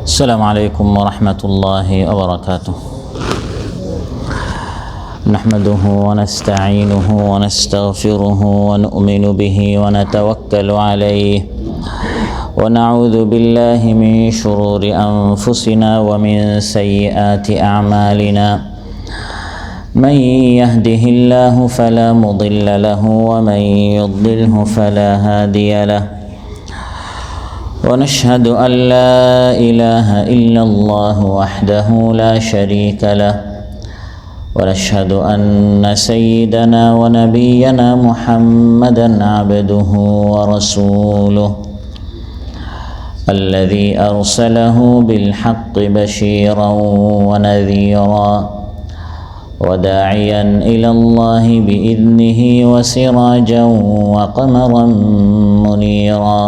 السلام عليكم ورحمة الله وبركاته. نحمده ونستعينه ونستغفره ونؤمن به ونتوكل عليه ونعوذ بالله من شرور أنفسنا ومن سيئات أعمالنا. من يهده الله فلا مضل له ومن يضلله فلا هادي له. ونشهد أن لا إله إلا الله وحده لا شريك له. ونشهد أن سيدنا ونبينا محمدا عبده ورسوله الذي أرسله بالحق بشيرا ونذيرا وداعيا إلى الله بإذنه وسراجا وقمرا منيرا.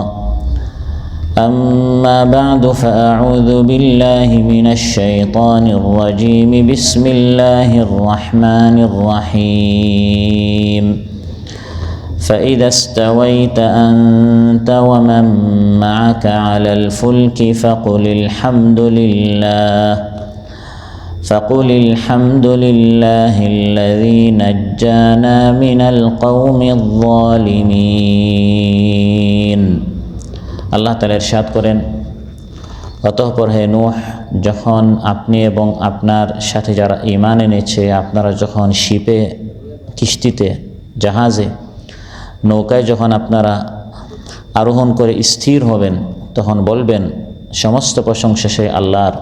أما بعد فأعوذ بالله من الشيطان الرجيم. بسم الله الرحمن الرحيم. فإذا استويت أنت ومن معك على الفلك فقل الحمد لله الذي نجانا من القوم الظالمين. আল্লাহ তাআলা ইরশাদ করেন, অতঃপর হে নূহ, যখন আপনি এবং আপনার সাথে যারা ঈমান এনেছে আপনারা যখন শিপে, কিস্তিতে, জাহাজে, নৌকায় যখন আপনারা আরোহণ করে স্থির হবেন তখন বলবেন, সমস্ত প্রশংসা সেই আল্লাহর,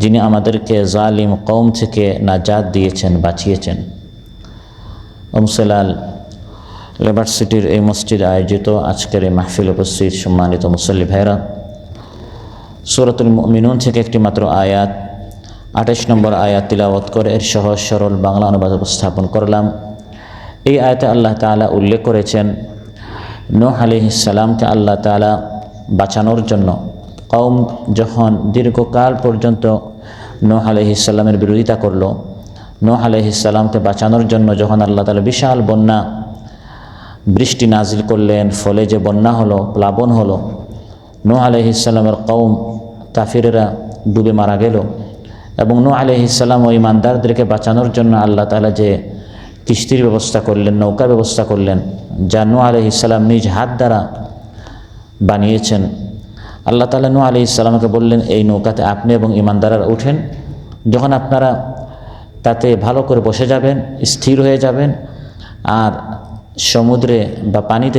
যিনি আমাদেরকে জালিম কওম থেকে নাজাত দিয়েছেন, বাঁচিয়েছেন। ওমসেলাল লেবার সিটির এই মসজিদে আয়োজিত আজকের এই মাহফিল উপস্থিত সম্মানিত মুসল্লি ভাইরা, সূরাতুল মুমিনুন থেকে একটি মাত্র আয়াত, 28 নম্বর আয়াত তিলাওয়াত করে এর সহজ সরল বাংলা অনুবাদ উপস্থাপন করলাম। এই আয়াতে আল্লাহ তাআলা উল্লেখ করেছেন, নূহ আলাইহিস সালামকে আল্লাহ তাআলা বাঁচানোর জন্য, কওম যখন দীর্ঘকাল পর্যন্ত নূহ আলাইহিস সালামের বিরোধিতা করলো, নূহ আলাইহিস সালামকে বাঁচানোর জন্য যখন আল্লাহ তাআলা বিশাল বন্যা বৃষ্টি নাজিল করলেন, ফলে যে বন্যা হলো, প্লাবন হলো, নূহ আলাইহিস সালামের কওম কাফিরেরা ডুবে মারা গেল। এবং নূহ আলাইহিস সালাম ও ঈমানদারদেরকে বাঁচানোর জন্য আল্লাহ তাআলা যে কিস্তির ব্যবস্থা করলেন, নৌকার ব্যবস্থা করলেন, যা নূহ আলাইহিস সালাম নিজ হাত দ্বারা বানিয়েছেন। আল্লাহ তাআলা নূহ আলাইহিস সালামকে বললেন, এই নৌকাতে আপনি এবং ঈমানদাররা উঠেন, যখন আপনারা তাতে ভালো করে বসে যাবেন, স্থির হয়ে যাবেন, আর সমুদ্রে বা পানিতে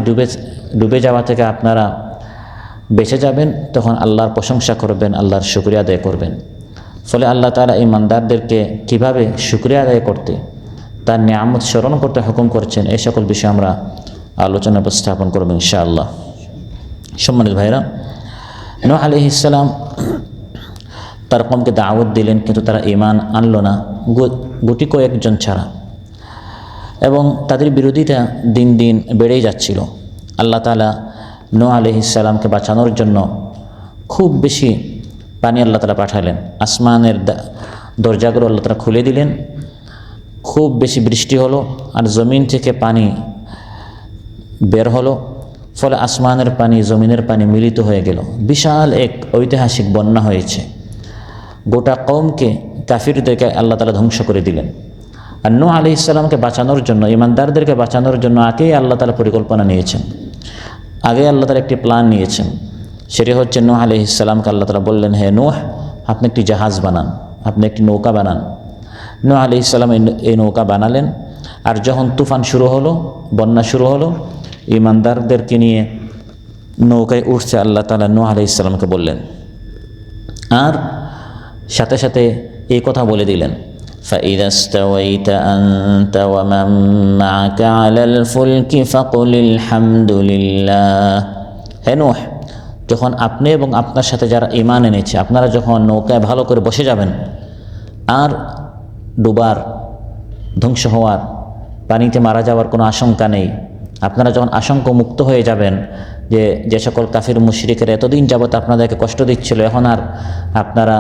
ডুবে যাওয়া থেকে আপনারা বেঁচে যাবেন, তখন আল্লাহর প্রশংসা করবেন, আল্লাহর শুকরিয়া আদায় করবেন। ফলে আল্লাহ তাআলা ঈমানদারদেরকে কীভাবে শুকরিয়া আদায় করতে, তার নিয়ামত স্মরণ করতে হুকুম করছেন, এই সকল বিষয়ে আমরা আলোচনা উপস্থাপন করব ইনশাআল্লাহ। সম্মানিত ভাইরা, নূহ আলাইহিস সালাম তার কওমকে দাওয়াত দিলেন, কিন্তু তারা ঈমান আনলো না, গুটি কয়েকজন ছাড়া, এবং তাদের বিরোধিতা দিন দিন বেড়েই যাচ্ছিল। আল্লাহ তাআলা নূহ আলাইহিস সালামকে বাঁচানোর জন্য খুব বেশি পানি আল্লাহ তাআলা পাঠালেন। আসমানের দরজাগুলো আল্লাহ তাআলা খুলে দিলেন, খুব বেশি বৃষ্টি হলো, আর জমিন থেকে পানি বের হলো, ফলে আসমানের পানি জমিনের পানি মিলিত হয়ে গেল, বিশাল এক ঐতিহাসিক বন্যা হয়েছে। গোটা কওমকে, কাফিরদেরকে আল্লাহ তাআলা ধ্বংস করে দিলেন। আর নূহ আলাইহিস সালামকে বাঁচানোর জন্য, ঈমানদারদেরকে বাঁচানোর জন্য আগেই আল্লাহ তাআলা পরিকল্পনা নিয়েছেন, আগে আল্লাহ তাআলা একটি প্ল্যান নিয়েছেন। সেটি হচ্ছে, নূহ আলাইহিস সালামকে আল্লাহ তাআলা বললেন, হে নূহ, আপনি একটি জাহাজ বানান, আপনি একটি নৌকা বানান। নূহ আলাইহিস সালাম এই নৌকা বানালেন, আর যখন তুফান শুরু হলো, বন্যা শুরু হলো, ঈমানদারদেরকে নিয়ে নৌকায় উঠছে আল্লাহ তাআলা নূহ আলাইহিস সালামকে বললেন, আর সাথে সাথে এই কথা বলে দিলেন, فإذا استويت أنت ومن معك على الفلك فقل الحمد لله. হে নূহ, যখন আপনি এবং আপনার সাথে যারা ঈমান এনেছে আপনারা যখন নৌকায় ভালো করে বসে যাবেন, আর ডুবার, ধ্বংস হওয়ার, পানিতে মারা যাওয়ার কোনো আশঙ্কা নেই, আপনারা যখন আশঙ্কা মুক্ত হয়ে যাবেন, যে সকল কাফির মুশরিকেরা এতদিন যাবত আপনাদেরকে কষ্ট দিচ্ছিল, এখন আর আপনারা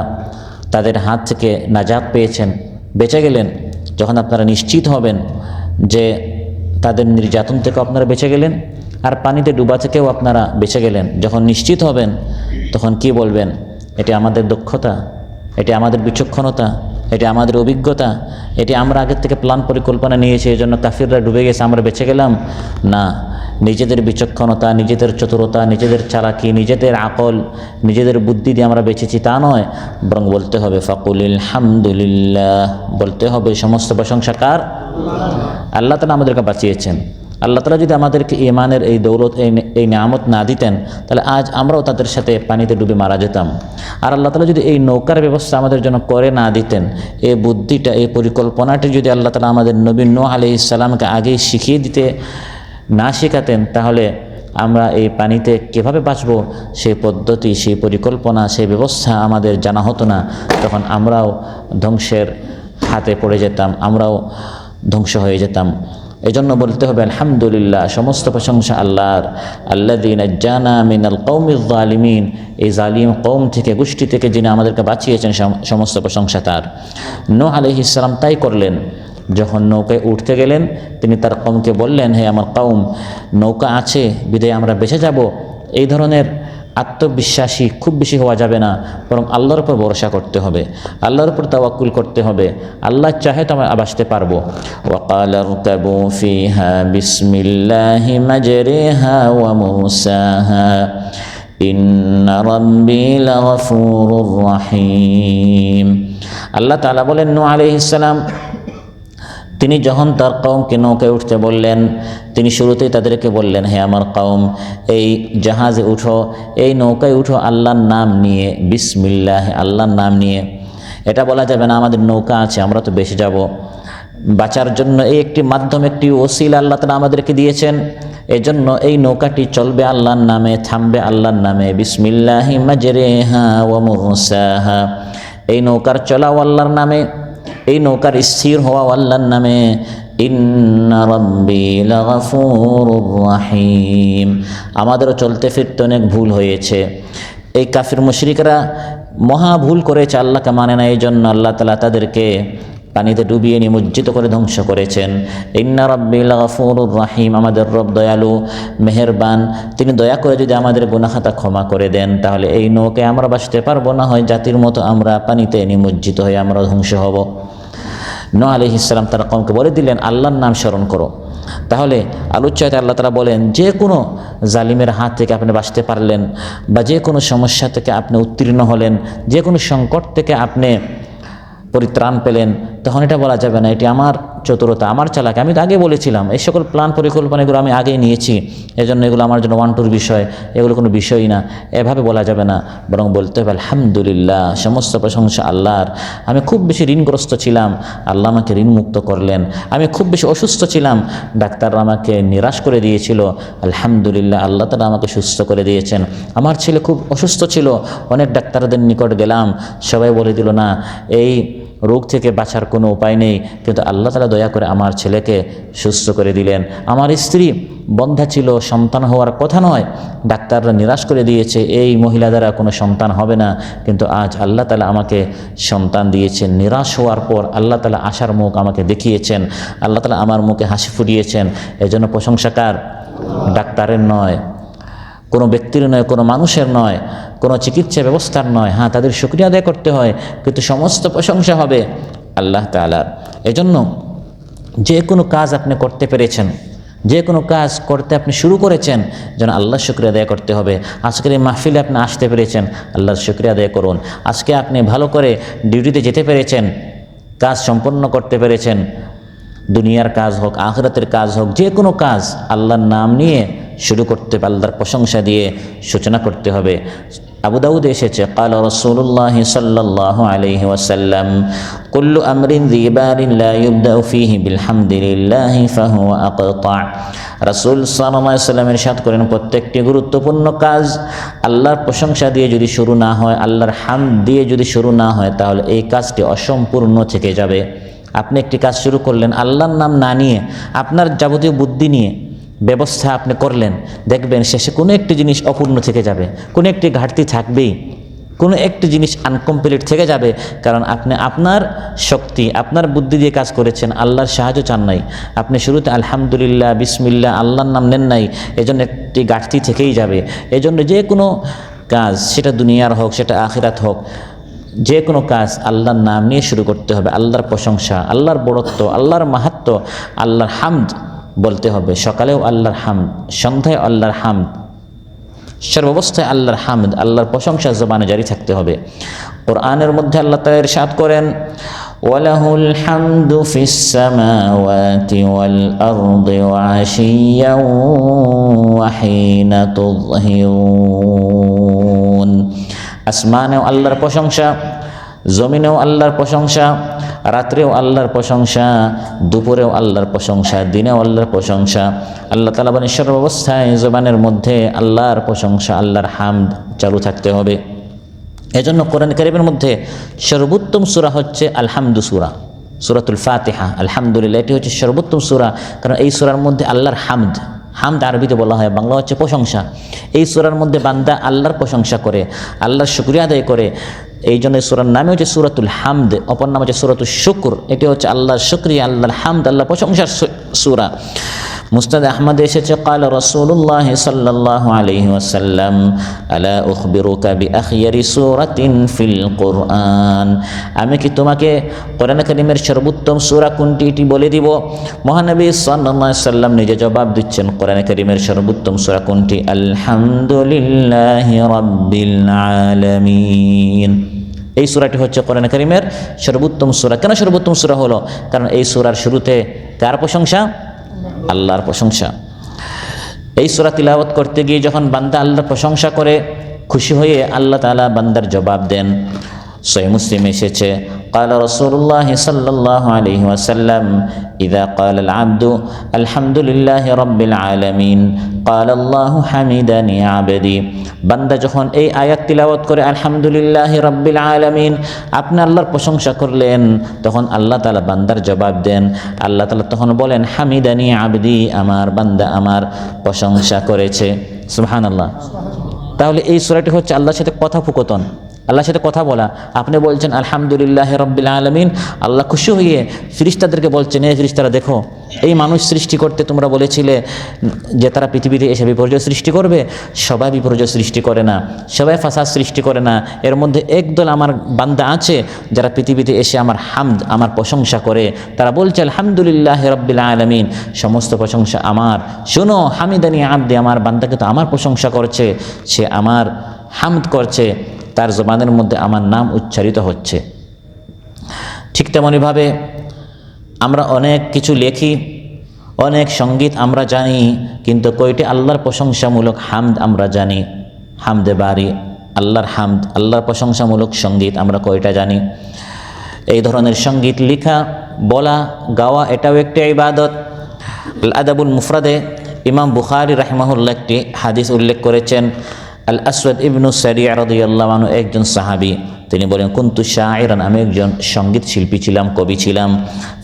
তাদের হাত থেকে নাজাত পেয়েছেন, বেঁচে গেলেন, যখন আপনারা নিশ্চিত হবেন যে তাদের নির্যাতন থেকে আপনারা বেঁচে গেলেন, আর পানিতে ডুবা থেকেও আপনারা বেঁচে গেলেন, যখন নিশ্চিত হবেন তখন কি বলবেন? এটি আমাদের দক্ষতা, এটি আমাদের বিচক্ষণতা, এটি আমাদের অভিজ্ঞতা, এটি আমরা আগের থেকে প্ল্যান পরিকল্পনা নিয়েছি, এই জন্য কাফিররা ডুবে গেছে আমরা বেঁচে গেলাম? না, নিজেদের বিচক্ষণতা, নিজেদের চতুরতা, নিজেদের চালাকি, নিজেদের আকল, নিজেদের বুদ্ধি দিয়ে আমরা বেঁচেছি তা নয়, বরং বলতে হবে ফাকুলিল হামদুলিল্লাহ, বলতে হবে সমস্ত প্রশংসা কার? আল্লাহ তাআলা আমাদেরকে বাঁচিয়েছেন। আল্লাহ তাআলা যদি আমাদেরকে ঈমানের এই দৌলত, এই নিয়ামত না দিতেন, তাহলে আজ আমরাও তাদের সাথে পানিতে ডুবে মারা যেতাম। আর আল্লাহ তাআলা যদি এই নৌকার ব্যবস্থা আমাদের জন্য করে না দিতেন, এই বুদ্ধিটা, এই পরিকল্পনাটি যদি আল্লাহ তাআলা আমাদের নবী নূহ আলাইহিস সালামকে আগেই শিখিয়ে দিতে না শেখাতেন, তাহলে আমরা এই পানিতে কীভাবে বাঁচব সেই পদ্ধতি, সেই পরিকল্পনা, সেই ব্যবস্থা আমাদের জানা হতো না। তখন আমরাও ধ্বংসের হাতে পড়ে যেতাম, আমরাও ধ্বংস হয়ে যেতাম। এজন্য বলতে হবে আলহামদুলিল্লাহ, সমস্ত প্রশংসা আল্লাহর। আল্লাযী নাজ্জানা মিনাল কওমিজ যালিমিন, এই জালিম কওম থেকে, গোষ্ঠী থেকে যিনি আমাদেরকে বাঁচিয়েছেন, সমস্ত প্রশংসা তার। নূহ আলাইহিস সালাম তাই করলেন। যখন নৌকায় উঠতে গেলেন, তিনি তার কওমকে বললেন, হে আমার কওম, নৌকা আছে বিধায় আমরা বেঁচে যাব, এই ধরনের আত্মবিশ্বাসী খুব বেশি হওয়া যাবে না, বরং আল্লাহর উপর ভরসা করতে হবে, আল্লাহর উপর তাওয়াক্কুল করতে হবে। আল্লাহ চাহে তো আমরা বাঁচতে পারবো। ওয়াকালা রকাবু ফিহা বিসমিল্লাহি মাজরিহা ওয়া মুরসাহা ইন্না রাব্বি লাগফুরুর রাহিম। আল্লাহ তাআলা বলেন, নূহ আলাইহিস সালাম তিনি যখন তার কওমকে নৌকায় উঠতে বললেন, তিনি শুরুতেই তাদেরকে বললেন, হে আমার কওম, এই জাহাজে উঠো, এই নৌকায় উঠো আল্লাহর নাম নিয়ে, বিসমিল্লাহ, আল্লাহর নাম নিয়ে। এটা বলা যাবে না আমাদের নৌকা আছে আমরা তো বেঁচে যাব। বাঁচার জন্য এই একটি মাধ্যম, একটি ওসিলা আল্লাহ তাআলা আমাদেরকে দিয়েছেন। এজন্য এই নৌকাটি চলবে আল্লাহর নামে, থামবে আল্লাহর নামে। বিসমিল্লাহি মাজরিহা ওয়া মুরসাহা, এই নৌকার চলাও আল্লাহর নামে, এই নৌকার স্থির হওয়া আল্লাহর নামে। ইন্না রাব্বি লাগফুরুর রাহিম। আমাদেরও চলতে ফিরতে অনেক ভুল হয়েছে। এই কাফির মুশরিকরা মহা ভুল করেছে, আল্লাহকে মানে না, এই জন্য আল্লাহ তাআলা তাদেরকে পানিতে ডুবিয়ে নিমজ্জিত করে ধ্বংস করেছেন। ইন্না রাব্বি লাগফুরুর রাহিম, আমাদের রব দয়ালু, মেহেরবান। তিনি দয়া করে যদি আমাদের গুনাহ খাতা ক্ষমা করে দেন, তাহলে এই নৌকায় আমরা বাঁচতে পারবো, না হয় জাতির মতো আমরা পানিতে নিমজ্জিত হয়ে আমরা ধ্বংস হব। নূহ আলাইহিস সালাম তার কওমকে বলে দিলেন, আল্লাহর নাম স্মরণ করো। তাহলে আলোচ্যতে আল্লাহ তাআলা বলেন, যে কোনো জালিমের হাত থেকে আপনি বাঁচতে পারলেন, বা যে কোনো সমস্যা থেকে আপনি উত্তীর্ণ হলেন, যে কোনো সংকট থেকে আপনি পরিত্রাণ পেলেন, তখন এটা বলা যাবে না এটি আমার চতুরতা, আমার চালাকি। আমি তো আগে বলেছিলাম, এই সকল প্ল্যান পরিকল্পনা এগুলো আমি আগেই নিয়েছি, এজন্য এগুলো আমার জন্য ওয়ান্টুর বিষয়, এগুলো কোনো বিষয়ই না, এভাবে বলা যাবে না। বরং বলতে হবে আলহামদুলিল্লাহ, সমস্ত প্রশংসা আল্লাহর। আমি খুব বেশি ঋণগ্রস্ত ছিলাম, আল্লাহ আমাকে ঋণমুক্ত করলেন। আমি খুব বেশি অসুস্থ ছিলাম, ডাক্তাররা আমাকে নিরাশ করে দিয়েছিল, আলহামদুলিল্লাহ আল্লাহ তাআলা আমাকে সুস্থ করে দিয়েছেন। আমার ছেলে খুব অসুস্থ ছিল, অনেক ডাক্তারদের নিকট গেলাম, সবাই বলে দিল না এই রোগ থেকে বাঁচার কোনো উপায় নেই, কিন্তু আল্লাহ তাআলা দয়া করে আমার ছেলেকে সুস্থ করে দিলেন। আমার স্ত্রী বন্ধা ছিল, সন্তান হওয়ার কথা নয়, ডাক্তাররা নিরাশ করে দিয়েছে, এই মহিলা দ্বারা কোনো সন্তান হবে না, কিন্তু আজ আল্লাহ তাআলা আমাকে সন্তান দিয়েছেন। নিরাশ হওয়ার পর আল্লাহ তাআলা আশার মুখ আমাকে দেখিয়েছেন, আল্লাহ তাআলা আমার মুখে হাসি ফুটিয়েছেন। এজন্য প্রশংসা কার? ডাক্তারের নয়, কোনো ব্যক্তির নয়, কোনো মানুষের নয়, কোনো চিকিৎসা ব্যবস্থার নয়। হ্যাঁ, তাদের শুকরিয়া আদায় করতে হয়, কিন্তু সমস্ত প্রশংসা হবে আল্লাহ তাআলার। এজন্য যে কোনো কাজ আপনি করতে পেরেছেন, যে কোনো কাজ করতে আপনি শুরু করেছেন, যেন আল্লাহর শুকরিয়া আদায় করতে হবে। আজকের এই মাহফিলে আপনি আসতে পেরেছেন, আল্লাহর শুকরিয়া আদায় করুন। আজকে আপনি ভালো করে ডিউটিতে যেতে পেরেছেন, কাজ সম্পন্ন করতে পেরেছেন, দুনিয়ার কাজ হোক, আখিরাতের কাজ হোক, যে কোনো কাজ আল্লাহর নাম নিয়ে শুরু করতে, আল্লাহর প্রশংসা দিয়ে সূচনা করতে হবে। আবু দাউদে এসেছে, ক্বালা রাসূলুল্লাহ সাল্লাল্লাহু আলাইহি ওয়াসাল্লাম, কুল্লু আমরিন যিবারিন লা ইবদাউ ফীহি বিলহামদিলিল্লাহি ফাহুয়া আকতা। রাসূল সাল্লাল্লাহু আলাইহি ওয়াসাল্লাম ইরশাদ করেন, প্রত্যেকটি গুরুত্বপূর্ণ কাজ আল্লাহর প্রশংসা দিয়ে যদি শুরু না হয়, আল্লাহর হামদ দিয়ে যদি শুরু না হয়, তাহলে এই কাজটি অসম্পূর্ণ থেকে যাবে। আপনি একটি কাজ শুরু করলেন আল্লাহর নাম না নিয়ে, আপনার যাবতীয় বুদ্ধি নিয়ে ব্যবস্থা আপনি করলেন, দেখবেন শেষে কোনো একটি জিনিস অপূর্ণ থেকে যাবে, কোনো একটি ঘাটতি থাকবেই, কোনো একটি জিনিস আনকমপ্লিট থেকে যাবে। কারণ আপনি আপনার শক্তি, আপনার বুদ্ধি দিয়ে কাজ করেছেন, আল্লাহর সাহায্য চান নাই। আপনি শুরুতে আলহামদুলিল্লাহ, বিসমিল্লাহ, আল্লাহর নাম নেন নাই, এজন্য একটি ঘাটতি থেকেই যাবে। এজন্য যে কোনো কাজ, সেটা দুনিয়ার হোক সেটা আখিরাত হোক, যে কোনো কাজ আল্লাহর নাম নিয়ে শুরু করতে হবে। আল্লাহর প্রশংসা, আল্লাহর বড়ত্ব, আল্লাহর মাহাত্ম্য, আল্লাহর হামদ বলতে হবে। সকালেও আল্লাহর হামদ, সন্ধ্যায় আল্লাহর হামদ, সর্বাবস্থায় আল্লাহর হামদ, আল্লাহর প্রশংসা জবানে জারি থাকতে হবে। কোরআনের মধ্যে আল্লাহ তাআলা ইরশাদ করেন, ওয়ালাহুল হামদু ফিস সামাওয়াতি ওয়াল আরদি ওয়া আশিয়্যান ওয়া হিনা তুযহিরুন। আসমানেও আল্লাহর প্রশংসা, জমিনেও আল্লাহর প্রশংসা, রাত্রেও আল্লাহর প্রশংসা, দুপুরেও আল্লাহর প্রশংসা, দিনেও আল্লাহর প্রশংসা। আল্লাহ তাআলা বলেন সর্বাবস্থায় জবানের মধ্যে আল্লাহর প্রশংসা, আল্লাহর হামদ চালু থাকতে হবে। এজন্য কোরআন কারীমের মধ্যে সর্বোত্তম সূরা হচ্ছে আলহামদু সূরা, সূরাতুল ফাতিহা। আলহামদুলিল্লাহ, এটি হচ্ছে সর্বোত্তম সূরা, কারণ এই সূরার মধ্যে আল্লাহর হামদ, হামদ আরবিতে বলা হয়, বাংলা হচ্ছে প্রশংসা। এই সূরার মধ্যে বান্দা আল্লাহর প্রশংসা করে, আল্লাহর শুকরিয়া আদায় করে। এই জন্য এই সূরার নামে হচ্ছে সূরাতুল হামদ, অপর নাম হচ্ছে সূরাতুল শুকর। এটি হচ্ছে আল্লাহর শুকরিয়া, আল্লাহর হামদ, আল্লাহর প্রশংসার সূরা। মুসনাদ আহমদে এসেছে, قال رسول الله صلى الله عليه وسلم الا اخبرك باخير سوره في القران। আমি কি তোমাকে কোরআন কারীমের সর্বোত্তম সূরা কোনটি এটি বলে দিব? মহানবী সাল্লাল্লাহু আলাইহি ওয়াসাল্লাম নিজে জবাব দিচ্ছেন, কোরআন কারীমের সর্বোত্তম সূরা কোনটি? আলহামদুলিল্লাহি রাব্বিল আলামিন। এই সূরাটি হচ্ছে কোরআন কারীমের সর্বোত্তম সূরা। কেন সর্বোত্তম সূরা হলো? কারণ এই সূরার শুরুতে কার প্রশংসা? আল্লাহর প্রশংসা। এই সূরা তিলাওয়াত করতে গিয়ে যখন বান্দা আল্লাহর প্রশংসা করে, খুশি হয়ে আল্লাহ তাআলা বান্দার জবাব দেন। সহিহ মুসলিমে এসেছে, قال رسول الله صلى الله عليه وسلم إذا قال العبد الحمد لله رب العالمين قال الله حمدني عبدي। বান্দা যখন এই আয়াত তিলাওয়াত করে আলহামদুলিল্লাহ রাব্বিল আলামিন, আপনি আল্লাহর প্রশংসা করলেন, তখন আল্লাহ তাআলা বান্দার জবাব দেন। আল্লাহ তাআলা তখন বলেন, হামিদানি আবদি, আমার বান্দা আমার প্রশংসা করেছে। সুবহানাল্লাহ। তাহলে এই সূরাটি হচ্ছে আল্লাহর সাথে কথোপকথন, আল্লাহর সাথে কথা বলা। আপনি বলছেন আলহামদুলিল্লাহ রাব্বিল আলামিন, আল্লাহ খুশি হয়ে ফেরেশতাদেরকে বলছেন, এই ফেরেশতারা দেখো, এই মানুষ সৃষ্টি করতে তোমরা বলেছিলে যে তারা পৃথিবীতে এসে বিপর্যয় সৃষ্টি করবে। সবাই বিপর্যয় সৃষ্টি করে না, সবাই ফাসাদ সৃষ্টি করে না। এর মধ্যে একদল আমার বান্দা আছে যারা পৃথিবীতে এসে আমার হামদ, আমার প্রশংসা করে। তারা বলছে আলহামদুলিল্লাহ রাব্বিল আলামিন, সমস্ত প্রশংসা আমার। শোনো, হামিদানি আবদি, আমার বান্দাকে তো আমার প্রশংসা করছে, সে আমার হামদ করছে, তার জবানের মধ্যে আমার নাম উচ্চারিত হচ্ছে। ঠিক তেমনইভাবে আমরা অনেক কিছু লেখি, অনেক সঙ্গীত আমরা জানি, কিন্তু কয়টি আল্লাহর প্রশংসামূলক হামদ আমরা জানি? হামদে বারি, আল্লাহর হামদ, আল্লাহর প্রশংসামূলক সঙ্গীত আমরা কয়টা জানি? এই ধরনের সঙ্গীত লেখা, বলা, গাওয়া এটাও একটি ইবাদত। আল আদাবুল মুফরাদে ইমাম বুখারী রাহিমাহুল্লাহ একটি হাদিস উল্লেখ করেছেন। আল আসওয়াদ ইবনু সারি' রাদিয়াল্লাহু আনহু একজন সাহাবী, তিনি বলেন, কুনতু শাইরান, আমি একজন সঙ্গীত শিল্পী ছিলাম, কবি ছিলাম।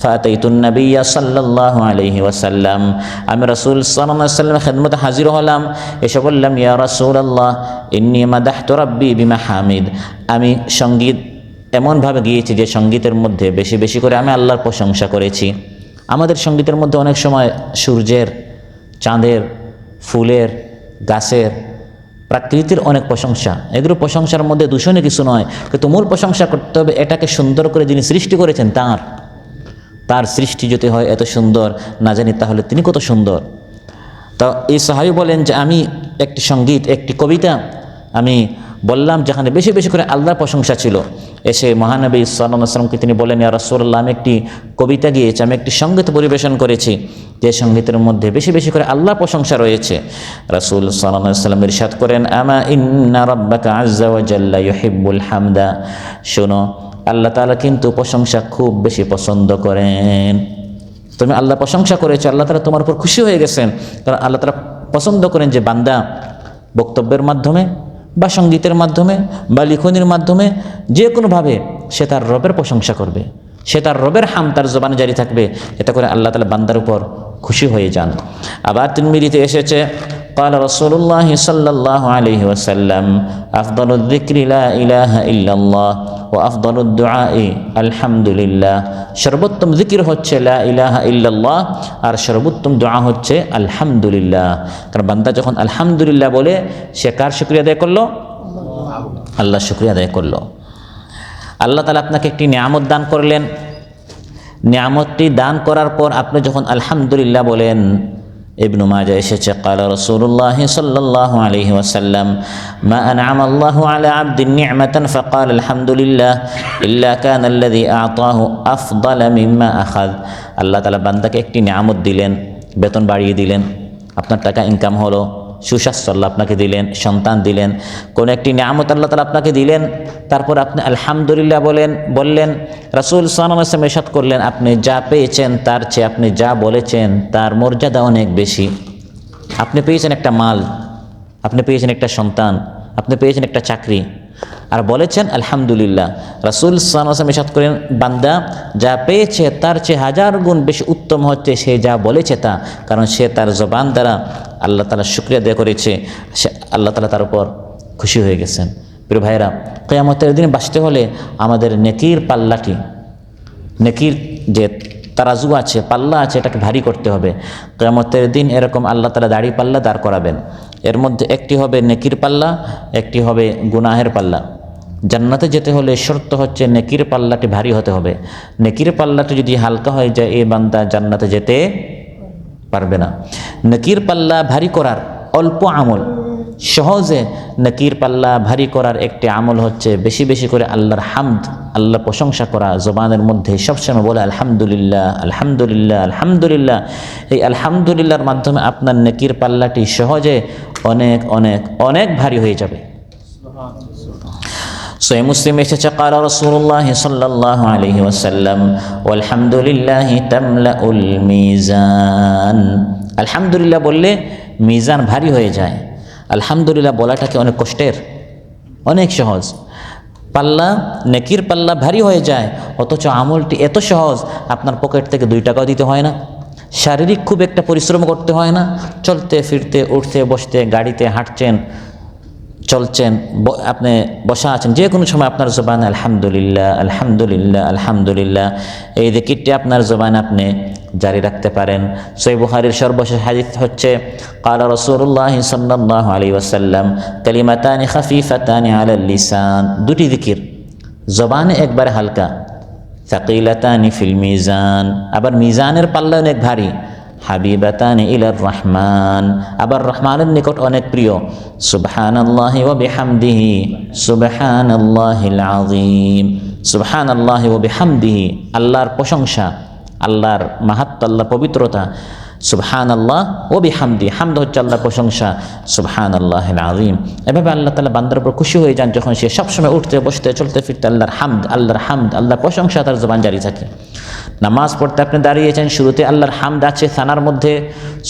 ফাতাইতুন নাবিয়্যা সাল্লাল্লাহু আলাইহি ওয়াসাল্লাম, আমি রাসূল সাল্লাল্লাহু আলাইহি ওয়াসাল্লামের খিদমতে হাজির হলাম। এসে বললাম, ইয়া রাসূলাল্লাহ ইন্নী মাদাহতু রাব্বি বিমাহামিদ, আমি সঙ্গীত এমনভাবে গিয়েছি যে সঙ্গীতের মধ্যে বেশি বেশি করে আমি আল্লাহর প্রশংসা করেছি। আমাদের সঙ্গীতের মধ্যে অনেক সময় সূর্যের, চাঁদের, ফুলের, গাছের, প্রাকৃতির অনেক প্রশংসা। এগুলো প্রশংসার মধ্যে দূষণে কিছু নয়, কিন্তু মূল প্রশংসা করতে হবে এটাকে সুন্দর করে যিনি সৃষ্টি করেছেন তার সৃষ্টি যদি হয় এত সুন্দর না জানি তাহলে তিনি কত সুন্দর। তো এই সাহাবী বলেন যে আমি একটি সঙ্গীত, একটি কবিতা আমি বললাম যেখানে বেশি বেশি করে আল্লাহর প্রশংসা ছিল। এসে মহানবী সাল্লাল্লাহু আলাইহি ওয়াসাল্লামকে তিনি বলেন, ইয়া রাসূলুল্লাহ, আমি একটি কবিতা গিয়েছি, আমি একটি সঙ্গীত পরিবেশন করেছি, যে সঙ্গীতের মধ্যে বেশি বেশি করে আল্লাহর প্রশংসা রয়েছে। রাসূল সাল্লাল্লাহু আলাইহি ওয়াসাল্লাম ইরশাদ করেন, আমা ইন্না রাব্বাকা আযজা ওয়া জাল্লা ইউহিব্বুল হামদা, শোনো, আল্লাহ তাআলা কিন্তু প্রশংসা খুব বেশি পছন্দ করেন। তুমি আল্লাহ প্রশংসা করেছো, আল্লাহ তাআলা তোমার উপর খুশি হয়ে গেছেন। কারণ আল্লাহ তাআলা পছন্দ করেন যে বান্দা বক্তব্যের মাধ্যমে বা সঙ্গীতের মাধ্যমে বা লিখনির মাধ্যমে যে কোনোভাবে সে তার রবের প্রশংসা করবে, সে তার রবের হাম তার জবানে জারি থাকবে। এতে করে আল্লাহ তাআলা বান্দার উপর খুশি হয়ে যান। আবার তিরমিজিতে এসেছে, قال رسول الله صلى الله عليه وسلم أفضل الذكر لا إله إلا الله وأفضل الدعاء الحمد لله। সর্বোত্তম জিকির হচ্ছে লা ইলাহা ইল্লাল্লাহ, আর সর্বোত্তম দোয়া হচ্ছে আলহামদুলিল্লাহ। কারণ বান্দা যখন আলহামদুলিল্লাহ বলে সে কার শুকরিয়া আদায় করলো? আল্লাহ শুকরিয়া আদায় করলো। আল্লাহ তাআলা আপনাকে একটি নিয়ামত দান করলেন, নিয়ামতটি দান করার পর আপনি যখন আলহামদুলিল্লাহ বলেন, ইবনু মাজাহ এসেছে ক্বালা রাসূলুল্লাহ সাল্লাল্লাহু আলাইহি ওয়াসাল্লাম মা আনআমা আল্লাহু আলা আবদিন নি'মাতান ফাকাল আলহামদুলিল্লাহ ইল্লা কানা আল্লাযী আ'তাহু আফদালা মিম্মা আখায। আল্লাহ তাআলা বান্দাকে একটি নিয়ামত দিলেন, বেতন বাড়িয়ে দিলেন, আপনার টাকা ইনকাম হলো, সুস্বাস্থ্য আল্লাহ আপনাকে দিলেন, সন্তান দিলেন, কোন একটি নিয়ামত আল্লাহ তাআলা আপনাকে দিলেন, তারপর আপনি আলহামদুলিল্লাহ বললেন। রাসূল সাল্লাল্লাহু আলাইহি ওয়াসাল্লাম ইরশাদ করলেন, আপনি যা পেয়েছেন তার চেয়ে আপনি যা বলেছেন তার মর্যাদা অনেক বেশি। আপনি পেয়েছেন একটা মাল, আপনি পেয়েছেন একটা সন্তান, আপনি পেয়েছেন একটা চাকরি, আর বলেছেন আলহামদুলিল্লাহ। রাসূল সাল্লাল্লাহু আলাইহি ওয়াসাল্লাম ইরশাদ করেন, বান্দা যা পেয়েছে তার চেয়ে হাজার গুণ বেশি উত্তম হচ্ছে সে যা বলেছে তা, কারণ সে তার জবান দ্বারা আল্লাহ তাআলা শুকরিয়া আদায় করেছে, সে আল্লাহ তাআলা তার উপর খুশি হয়ে গেছেন। প্রিয় ভাইরা, কিয়ামতের দিনে বাঁচতে হলে আমাদের নেকির পাল্লাটি, নেকির যে তারাজু আছে, পাল্লা আছে, এটাকে ভারী করতে হবে। কিয়ামতের দিন এরকম আল্লাহ তাআলা দাড়ি পাল্লা দাঁড় করাবেন, এর মধ্যে একটি হবে নেকির পাল্লা, একটি হবে গুনাহের পাল্লা। জান্নাতে যেতে হলে শর্ত হচ্ছে নেকির পাল্লাটি ভারী হতে হবে। নেকির পাল্লাটি যদি হালকা হয়ে যায় এই বান্দা জান্নাতে যেতে পারবে না। নেকির পাল্লা ভারী করার অল্প আমল, সহজে নেকির পাল্লা ভারী করার একটি আমল হচ্ছে বেশি বেশি করে আল্লাহর হামদ, আল্লাহর প্রশংসা করা। জবানের মধ্যে সবসময় বলে আলহামদুলিল্লাহ আলহামদুলিল্লাহ আলহামদুলিল্লাহ। এই আলহামদুলিল্লাহর মাধ্যমে আপনার নেকির পাল্লাটি সহজে অনেক অনেক অনেক ভারী হয়ে যাবে। সহিহ মুসলিম এসেছে ক্বালা রাসূলুল্লাহ সাল্লাল্লাহু আলাইহি ওয়াসাল্লাম ওয়ালহামদুলিল্লাহি তামলাউল মিজান। আলহামদুলিল্লাহ বললে মিজান ভারী হয়ে যায়। আলহামদুলিল্লাহ বলাটা কি অনেক কষ্টের? অনেক সহজ। পাল্লা, নেকির পাল্লা ভারী হয়ে যায়, অথচ আমলটি এত সহজ, আপনার পকেট থেকে 2 টাকাও দিতে হয় না, শারীরিক খুব একটা পরিশ্রম করতে হয় না, চলতে ফিরতে উঠতে বসতে, গাড়িতে হাঁটছেন, চলছেন, আপনি বসা আছেন, যে কোনো সময় আপনার জবানে আলহামদুলিল্লাহ আলহামদুলিল্লাহ আলহামদুলিল্লাহ এই যিকিরটি আপনার জবানে আপনি জারি রাখতে পারেন। সহিহ বুখারীর সর্বশেষ হাদিস হচ্ছে ক্বালা রাসূলুল্লাহ সাল্লাল্লাহু আলাইহি ওয়াসাল্লাম কালিমাতানি খাফিফাতানি আলাল লিসান। 2টি যিকির জবানে একবারে হালকা, সাকিলাতানি ফিল মিজান, আবার মিজানের পাল্লা অনেক ভারী, হাবিবাতানি ইলার রহমান, আবার রহমানের নিকট অনেক প্রিয়। সুবহানাল্লাহি ওয়া বিহামদিহি সুবহানাল্লাহিল আযীম। সুবহানাল্লাহি ওয়া বিহামদিহি, আল্লাহর প্রশংসা, আল্লাহর মাহাত্ম্য, আল্লাহর পবিত্রতা। সুবহানাল্লাহ ওয়া বিহামদি, হামদ হচ্ছে আল্লাহর প্রশংসা, সুবহানাল্লাহিল আযীম। এভাবে আল্লাহ তাআলা বান্দার উপর খুশি হয়ে যান যখন সে সবসময় উঠতে বসতে চলতে ফিরতে আল্লাহর হামদ, আল্লাহর হামদ, আল্লাহর প্রশংসা তার জবান জারি থাকে। নামাজ পড়তে আপনি দাঁড়িয়েছেন, শুরুতে আল্লাহর হামদ আছে, থানার মধ্যে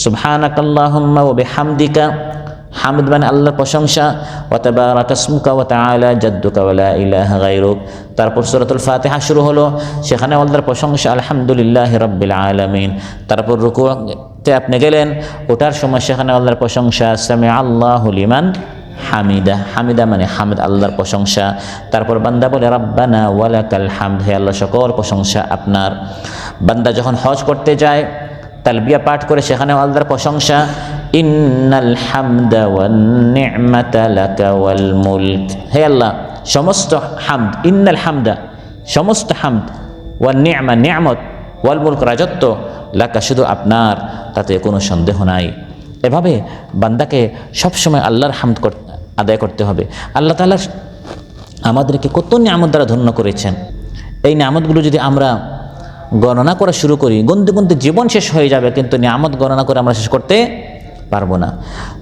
সুবহানাকাল্লাহুম্মা ওয়া বিহামদিকা, হামদ মানে আল্লাহর প্রশংসা, ওয়া তাবারাকা ইসমুকা ওয়া তাআলা জাদ্দুকা ওয়া লা ইলাহা গায়রুক। তারপর সূরাতুল ফাতিহা শুরু হলো, সেখানে আল্লাহর প্রশংসা আলহামদুলিল্লাহি রাব্বিল আলামিন। তারপর রুকুতে আপনি গেলেন, ওঠার সময় সেখানে আল্লাহর প্রশংসা সামিআ আল্লাহু লিমান হামিদা, হামিদা মানে হামদ, আল্লাহর প্রশংসা। তারপর বান্দা বলে রাব্বানা ওয়ালাকাল হামদ, হে আল্লাহ সকল প্রশংসা আপনার। বান্দা যখন হজ করতে যায় তালবিয়া পাঠ করে সেখানেও আল্লাহর প্রশংসা, ইন্নাল হামদা ওয়ান নি'মাতা লাকা ওয়াল মুলক, হে আল্লাহ সমস্ত হামদ, ইন্নাল হামদা সমস্ত হামদ, ওয়ান নি'মা নিয়ামত, ওয়াল মুলক রাজত্ব, লাকা শুধু আপনার, তাতে কোনো সন্দেহ নাই। এভাবে বান্দাকে সবসময় আল্লাহর হামদ আদায় করতে হবে। আল্লাহ তাআলা আমাদেরকে কত নিয়ামত দ্বারা ধন্য করেছেন, এই নিয়ামতগুলো যদি আমরা গণনা করা শুরু করি, গুনতে গুনতে জীবন শেষ হয়ে যাবে, কিন্তু নিয়ামত গণনা করে আমরা শেষ করতে পারবো না।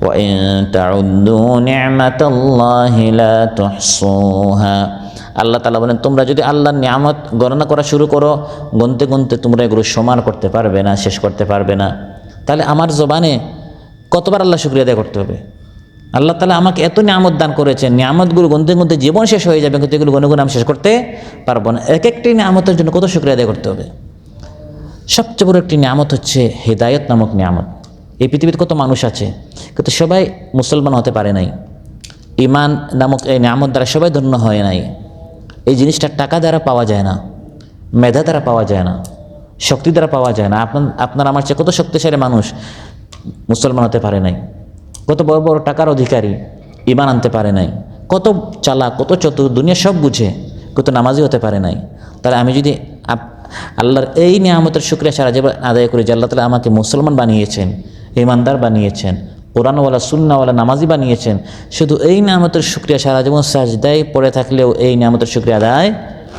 ওয়া ইন তাউদ্দু নি'মাতাল্লাহি লা তুহসুহা, আল্লাহ তাআলা বলেন তোমরা যদি আল্লাহর নিয়ামত গণনা করা শুরু করো, গুনতে গুনতে তোমরা এগুলো সমান করতে পারবে না, শেষ করতে পারবে না। তাহলে আমার জবানে কতবার আল্লাহ শুকরিয়া আদায় করতে হবে? আল্লাহ তাআলা আমাকে এত নিয়ামত দান করেছেন, নিয়ামতগুলো গুনতে গুনতে জীবন শেষ হয়ে যাবে, কিন্তু এগুলো গুনে গুনে আমি শেষ করতে পারবো না। এক একটি নিয়ামতের জন্য কত শুকরিয়া আদায় করতে হবে। সবচেয়ে বড় একটি নিয়ামত হচ্ছে হেদায়েত নামক নিয়ামত। এই পৃথিবীতে কত মানুষ আছে, কিন্তু সবাই মুসলমান হতে পারে নাই। ঈমান নামক এই নিয়ামত দ্বারা সবাই ধন্য হয় নাই। এই জিনিসটা টাকা দ্বারা পাওয়া যায় না, মেধা দ্বারা পাওয়া যায় না, শক্তি দ্বারা পাওয়া যায় না। আপনার আমার চেয়ে কত শক্তিশালী মানুষ মুসলমান হতে পারে নাই, কত বড় বড় টাকার অধিকারী ঈমান আনতে পারে নাই, কত চালাক, কত চতুর, দুনিয়া সব বুঝে, কিন্তু নামাজি হতে পারে নাই। তাহলে আমি যদি আল্লাহর এই নিয়ামতের শুকরিয়া সারা জীবন আদায় করি যে আল্লাহ তাআলা আমাকে মুসলমান বানিয়েছেন, ইমানদার বানিয়েছেন, কোরআনওয়ালা সুন্নাহওয়ালা নামাজি বানিয়েছেন, শুধু এই নিয়ামতের শুকরিয়া সারা জীবন সাজদায় পড়ে থাকলেও এই নিয়ামতের শুকরিয়া আদায়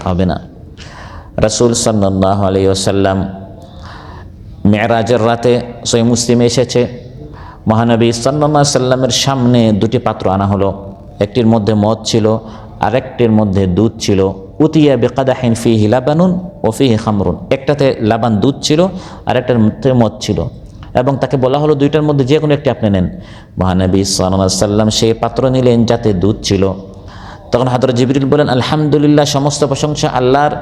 হবে না। রাসূল সাল্লাল্লাহু আলাইহি ওয়াসাল্লাম মেরাজের রাতে সহিহ মুসলিমে এসেছে, মহানবী সাল্লাল্লাহু আলাইহি সাল্লামের সামনে দুটি পাত্র আনা হলো, একটির মধ্যে মদ ছিল, আরেকটির মধ্যে দুধ ছিল। উতিয়া বিকাদাহিন ফিহি লাবানুন ও ফিহি খামরুন, একটাতে লাবান দুধ ছিল, আরেকটার মধ্যে মদ ছিল, এবং তাকে বলা হলো দুইটার মধ্যে যে কোনো একটি আপনি নেন। মহানবী সাল্লাল্লাহু আলাইহি সাল্লাম সেই পাত্র নিলেন যাতে দুধ ছিল। তখন হযরত জিবরিল বলেন, আলহামদুলিল্লাহ, সমস্ত প্রশংসা আল্লাহর,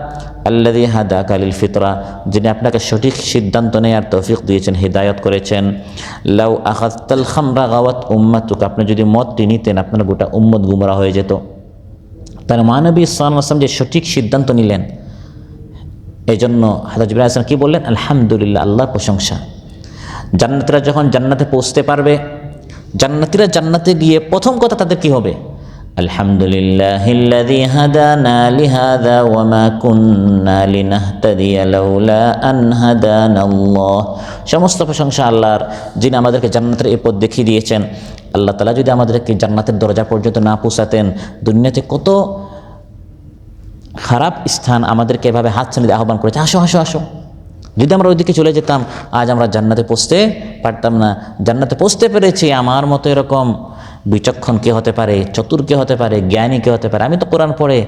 আল্লাযী হাদাকা লিল ফিতরা, যিনি আপনাকে সঠিক সিদ্ধান্ত নেওয়ার তৌফিক দিয়েছেন, হিদায়াত করেছেন। লাউ আখাযতাল খামরা গাওয়াত উম্মাতুকা, আপনি যদি মদটি নিতেন আপনার গোটা উম্মত গুমরাহ হয়ে যেত। তার মহানবী সাল্লাল্লাহু আলাইহি ওয়াসাল্লাম যে সঠিক সিদ্ধান্ত নিলেন, এই জন্য হযরত জিবরাইল আলাইহিস সালাম কি বললেন? আলহামদুলিল্লাহ, আল্লাহর প্রশংসা। জান্নাতীরা যখন জান্নাতে পৌঁছতে পারবে, জান্নাতীরা জান্নাতে গিয়ে প্রথম কথা তাদের কি হবে? আলহামদুলিল্লাহিল্লাযী হাদানা লিহাযা ওয়া মা কুন্না লিনাহতাদিয়া লাউলা আন হাদানাল্লাহ। সমস্ত প্রশংসা আল্লাহর, যিনি আমাদেরকে জান্নাতের এই পথ দেখিয়ে দিয়েছেন। আল্লাহ তাআলা যদি আমাদেরকে জান্নাতের দরজা পর্যন্ত না পৌঁছাতেন, দুনিয়াতে কত খারাপ স্থান আমাদেরকে এভাবে হাত ছেড়ে আহ্বান করেছে, আসো আসো আসো। যদি আমরা ওইদিকে চলে যেতাম, আজ আমরা জান্নাতে পৌঁছতে পারতাম না। জান্নাতে পৌঁছতে পেরেছি, আমার মতো এরকম বিচক্ষণ কে হতে পারে, চতুর কে হতে পারে, জ্ঞানী কে হতে পারে? আমি তো কোরআন পড়ে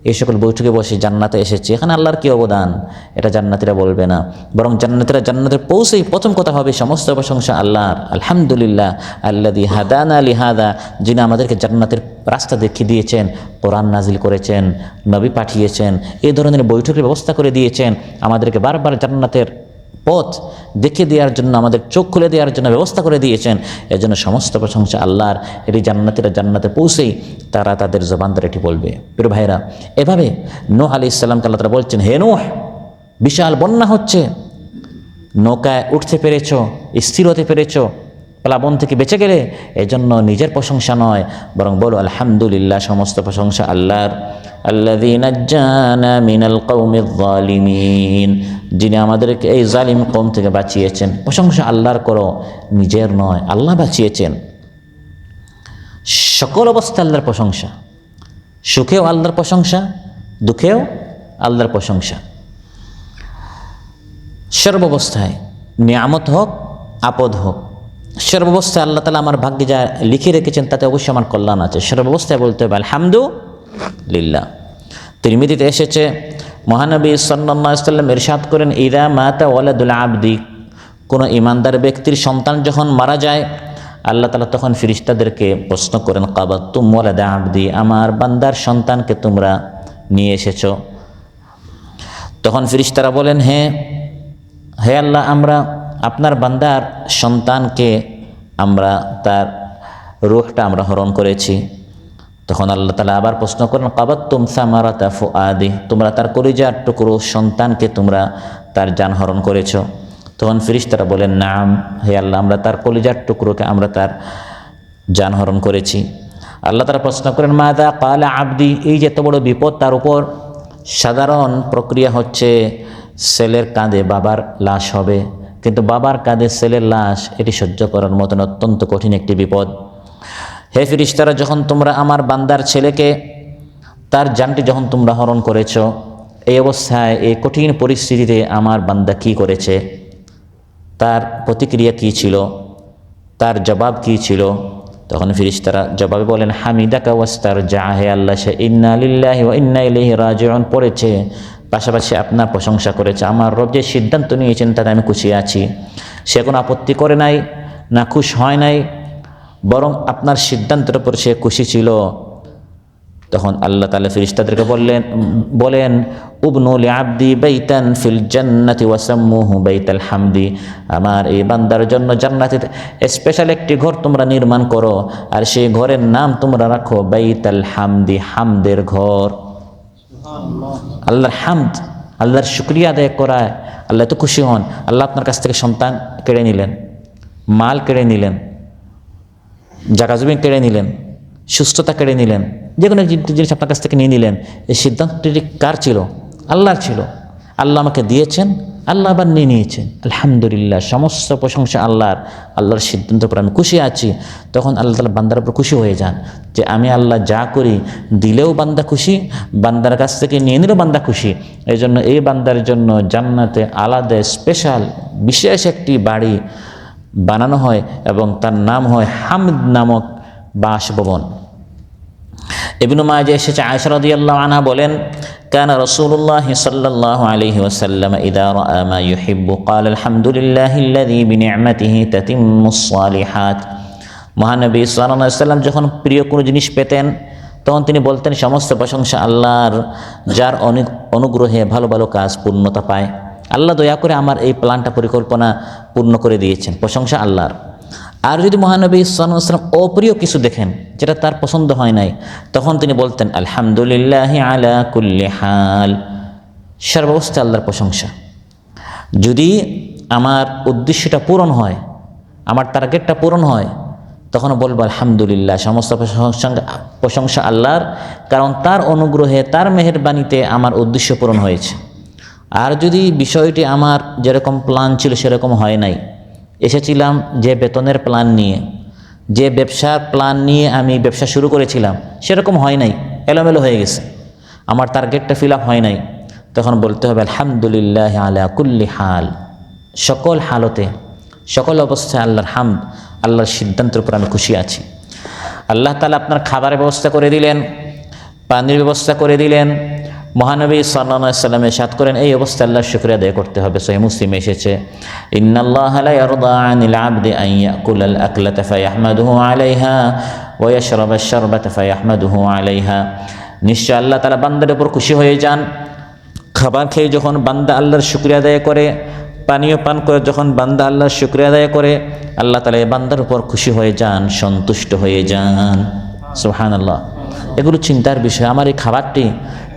এই সকল বৈঠকে বসে জান্নাতে এসেছি, এখানে আল্লাহর কী অবদান, এটা জান্নাতীরা বলবে না। বরং জান্নাতীরা জান্নাতে পৌঁছেই প্রথম কথা হবে সমস্ত প্রশংসা আল্লাহর। আলহামদুলিল্লাহ আল্লাযী হাদানা লিহাযা, যিনি আমাদেরকে জান্নাতের রাস্তা দেখিয়ে দিয়েছেন, কোরআন নাজিল করেছেন, নবী পাঠিয়েছেন, এই ধরনের বৈঠকের ব্যবস্থা করে দিয়েছেন, আমাদেরকে বারবার জান্নাতের পথ দেখিয়ে দেওয়ার জন্য, আমাদের চোখ খুলে দেওয়ার জন্য ব্যবস্থা করে দিয়েছেন। এজন্য সমস্ত প্রশংসা আল্লাহর। এটি জান্নাতীরা জান্নাতে পৌঁছেই তারা তাদের জবান দ্বারা এটি বলবে। প্রিয় ভাইরা, এভাবে নূহ আলাইহিস সালামকে আল্লাহ তাআলা বলছেন, হে নূহ, বিশাল বন্যা হচ্ছে, নৌকায় উঠতে পেরেছ, স্থির হতে পেরেছ, প্লাবন থেকে বেঁচে গেলে, এজন্য নিজের প্রশংসা নয়, বরং বলো আলহামদুলিল্লাহ, সমস্ত প্রশংসা আল্লাহর। আল্লাযী নাজ্জানা মিনাল কওমিয যালিমিন, যিনি আমাদেরকে এই জালিম কওম থেকে বাঁচিয়েছেন। প্রশংসা আল্লাহর করো, নিজের নয়, আল্লাহ বাঁচিয়েছেন। সকল অবস্থা আল্লাহর প্রশংসা, সুখেও আল্লাহর প্রশংসা, দুঃখেও আল্লাহর প্রশংসা। সর্বাবস্থায়, নিয়ামত হোক আপদ হোক, সর্বাবস্থায় আল্লাহ তাআলা আমার ভাগ্যে যা লিখে রেখেছেন তাতে অবশ্যই আমার কল্যাণ আছে। সর্বাবস্থায় বলতে হবে আলহামদুলিল্লাহ। তিরমিজিতে এসেছে, মহানবী সাল্লাল্লাহু আলাইহি ওয়াসাল্লাম ইরশাদ করেন, ইযা মাতা ওয়ালাদুল আবদি, কোনো ইমানদার ব্যক্তির সন্তান যখন মারা যায়, আল্লাহ তাআলা তখন ফেরেশতাদেরকে প্রশ্ন করেন, কাবাতুম ওয়ালাদা আবদি, আমার বান্দার সন্তানকে তোমরা নিয়ে এসেছো? তখন ফেরেশতারা বলেন, হে আল্লাহ, আমরা আপনার বান্দার সন্তানকে আমরা তার রূহটা আমরা হরণ করেছি। তখন আল্লাহ তাআলা আবার প্রশ্ন করেন, কাবাতুম সামারাতা ফুআদি, তোমরা তার কলিজার টুকরো সন্তানকে তোমরা তার জান হরণ করেছো? তখন ফেরেশতারা বলেন, নাম, হে আল্লাহ, আমরা তার কলিজার টুকরোকে আমরা তার জান হরণ করেছি। আল্লাহ তাআলা প্রশ্ন করেন, মাযা ক্বালা আবদি, এই যে এত বড় বিপদ তার উপর। সাধারণ প্রক্রিয়া হচ্ছে ছেলের কাঁধে বাবার লাশ হবে, কিন্তু বাবার কাঁধে ছেলের লাশ, এটি সহ্য করার মতন অত্যন্ত কঠিন একটি বিপদ। হে ফেরেশতারা, যখন তোমরা আমার বান্দার ছেলেকে তার জানটি যখন তোমরা হরণ করেছ, এই অবস্থায় এই কঠিন পরিস্থিতিতে আমার বান্দা কি করেছে, তার প্রতিক্রিয়া কি ছিল, তার জবাব কি ছিল? তখন ফেরেশতারা জবাবে বলেন, হামিদাকা ওয়াস্তারজা, হে আল্লাহ, সে ইন্না লিল্লাহি ওয়া ইন্না ইলাইহি রাজিউন পড়েছে, পাশাপাশি আপনার প্রশংসা করেছে। আমার রব যে সিদ্ধান্ত নিয়েছেন তাতে আমি খুশি আছি। সে কোনো আপত্তি করে নাই, না খুশ হয় নাই, বরং আপনার সিদ্ধান্তের উপর সে খুশি ছিল। তখন আল্লাহ তাআলা ফেরেশতাদেরকে বলেন, উবনু লিআবদি বাইতান ফিল জান্নাতি ওয়াসাম্মুহু বাইতাল হামদি, আমার এই বান্দার জন্য জান্নাতে স্পেশাল একটি ঘর তোমরা নির্মাণ করো, আর সেই ঘরের নাম তোমরা রাখো বাইতাল হামদি, হামদের ঘর। আল্লাহর হামদ, আল্লাহর শুকরিয়া আদায় করায় আল্লাহ তো খুশি হন। আল্লাহ আপনার কাছ থেকে সন্তান কেড়ে নিলেন, মাল কেড়ে নিলেন, জায়গা জমি কেড়ে নিলেন, সুস্থতা কেড়ে নিলেন, যে কোনো জিনিস আপনার কাছ থেকে নিয়ে নিলেন, এই সিদ্ধান্তটি কার ছিল? আল্লাহর ছিল। আল্লাহ আমাকে দিয়েছেন, আল্লাহ আবার নিয়ে নিয়েছেন। আলহামদুলিল্লাহ, সমস্ত প্রশংসা আল্লাহর। আল্লাহর সিদ্ধান্তের উপর আমি খুশি আছি। তখন আল্লাহ তাআলা বান্দার উপর খুশি হয়ে যান যে আমি আল্লাহ যা করি, দিলেও বান্দা খুশি, বান্দার কাছ থেকে নিয়ে নিলেও বান্দা খুশি। এই জন্য এই বান্দার জন্য জান্নাতে আলাদা স্পেশাল বিশেষ একটি বাড়ি বানানো হয় এবং তার নাম হয় হামদ নামক বাসভবন। ইবনে মাজাহ এসেছে, আয়েশা রাদিয়াল্লাহু আনহা বলেন, কানা রাসূলুল্লাহ সাল্লাল্লাহু আলাইহি ওয়াসাল্লাম ইযা রাআ মা ইউহিব্বু ক্বালা আলহামদুলিল্লাহিল্লাযী বিনি'মাতিহি তাতিম্মুস সালিহাত। মহানবী সাল্লাল্লাহু আলাইহি ওয়াসাল্লাম যখন প্রিয় কোনো জিনিস পেতেন, তখন তিনি বলতেন সমস্ত প্রশংসা আল্লাহর, যার অনেক অনুগ্রহে ভালো ভালো কাজ পূর্ণতা পায়। আল্লাহ দয়া করে আমার এই প্ল্যানটা পরিকল্পনা পূর্ণ করে দিয়েছেন, প্রশংসা আল্লাহর। আর যদি মহানবী সাল্লাল্লাহু আলাইহি ওয়াসাল্লাম অপ্রিয় কিছু দেখেন, যেটা তার পছন্দ হয় নাই, তখন তিনি বলতেন আলহামদুলিল্লাহি আলা কুল্লি হাল, সর্বাবস্থায় আল্লাহর প্রশংসা। যদি আমার উদ্দেশ্যটা পূরণ হয়, আমার টার্গেটটা পূরণ হয়, তখন বলবো আলহামদুলিল্লাহ, সমস্ত প্রশংসা আল্লাহর, কারণ তার অনুগ্রহে, তার মেহেরবানিতে আমার উদ্দেশ্য পূরণ হয়েছে। আর যদি বিষয়টি আমার যেরকম প্ল্যান ছিল সেরকম হয় নাই, এসেছিলাম যে বেতনের প্ল্যান নিয়ে, যে ব্যবসার প্ল্যান নিয়ে আমি ব্যবসা শুরু করেছিলাম, সেরকম হয় নাই, এলোমেলো হয়ে গেছে, আমার টার্গেটটা ফিল আপ হয় নাই, তখন বলতে হবে আলহামদুলিল্লাহ আলা কুল্লি হাল, সকল হালতে, সকল অবস্থায় আল্লাহর হামদ, আল্লাহর সিদ্ধান্তের উপর আমি খুশি আছি। আল্লাহ তাআলা আপনার খাবারের ব্যবস্থা করে দিলেন, পানির ব্যবস্থা করে দিলেন। মহানবী সাল্লাল্লাহু আলাইহি ওয়াসাল্লাম ইরশাদ করেন, এই অবস্থায় আল্লাহর শুকরিয়া আদায় করতে হবে। সহিহ মুসলিমে এসেছে, ইন্নাল্লাহা লা ইয়ারদা আনিল আবদি আন ইয়াকুলাল আকলাতা ফায়াহমাদুহু আলাইহা ওয়া ইয়াশরাবাশ শারবাতা ফায়াহমাদুহু আলাইহা। নিশ্চয় আল্লাহ তাআলা বান্দার উপর খুশি হয়ে যান, খাবার খেয়ে যখন বান্দা আল্লাহর শুকরিয়া আদায় করে, পানীয় পান করে যখন বান্দা আল্লাহর শুকরিয়া আদায় করে, আল্লাহ তাআলা এই বান্দার উপর খুশি হয়ে যান, সন্তুষ্ট হয়ে যান। সুবহানাল্লাহ। এগুলো চিন্তার বিষয়। আমার এই খাবারটি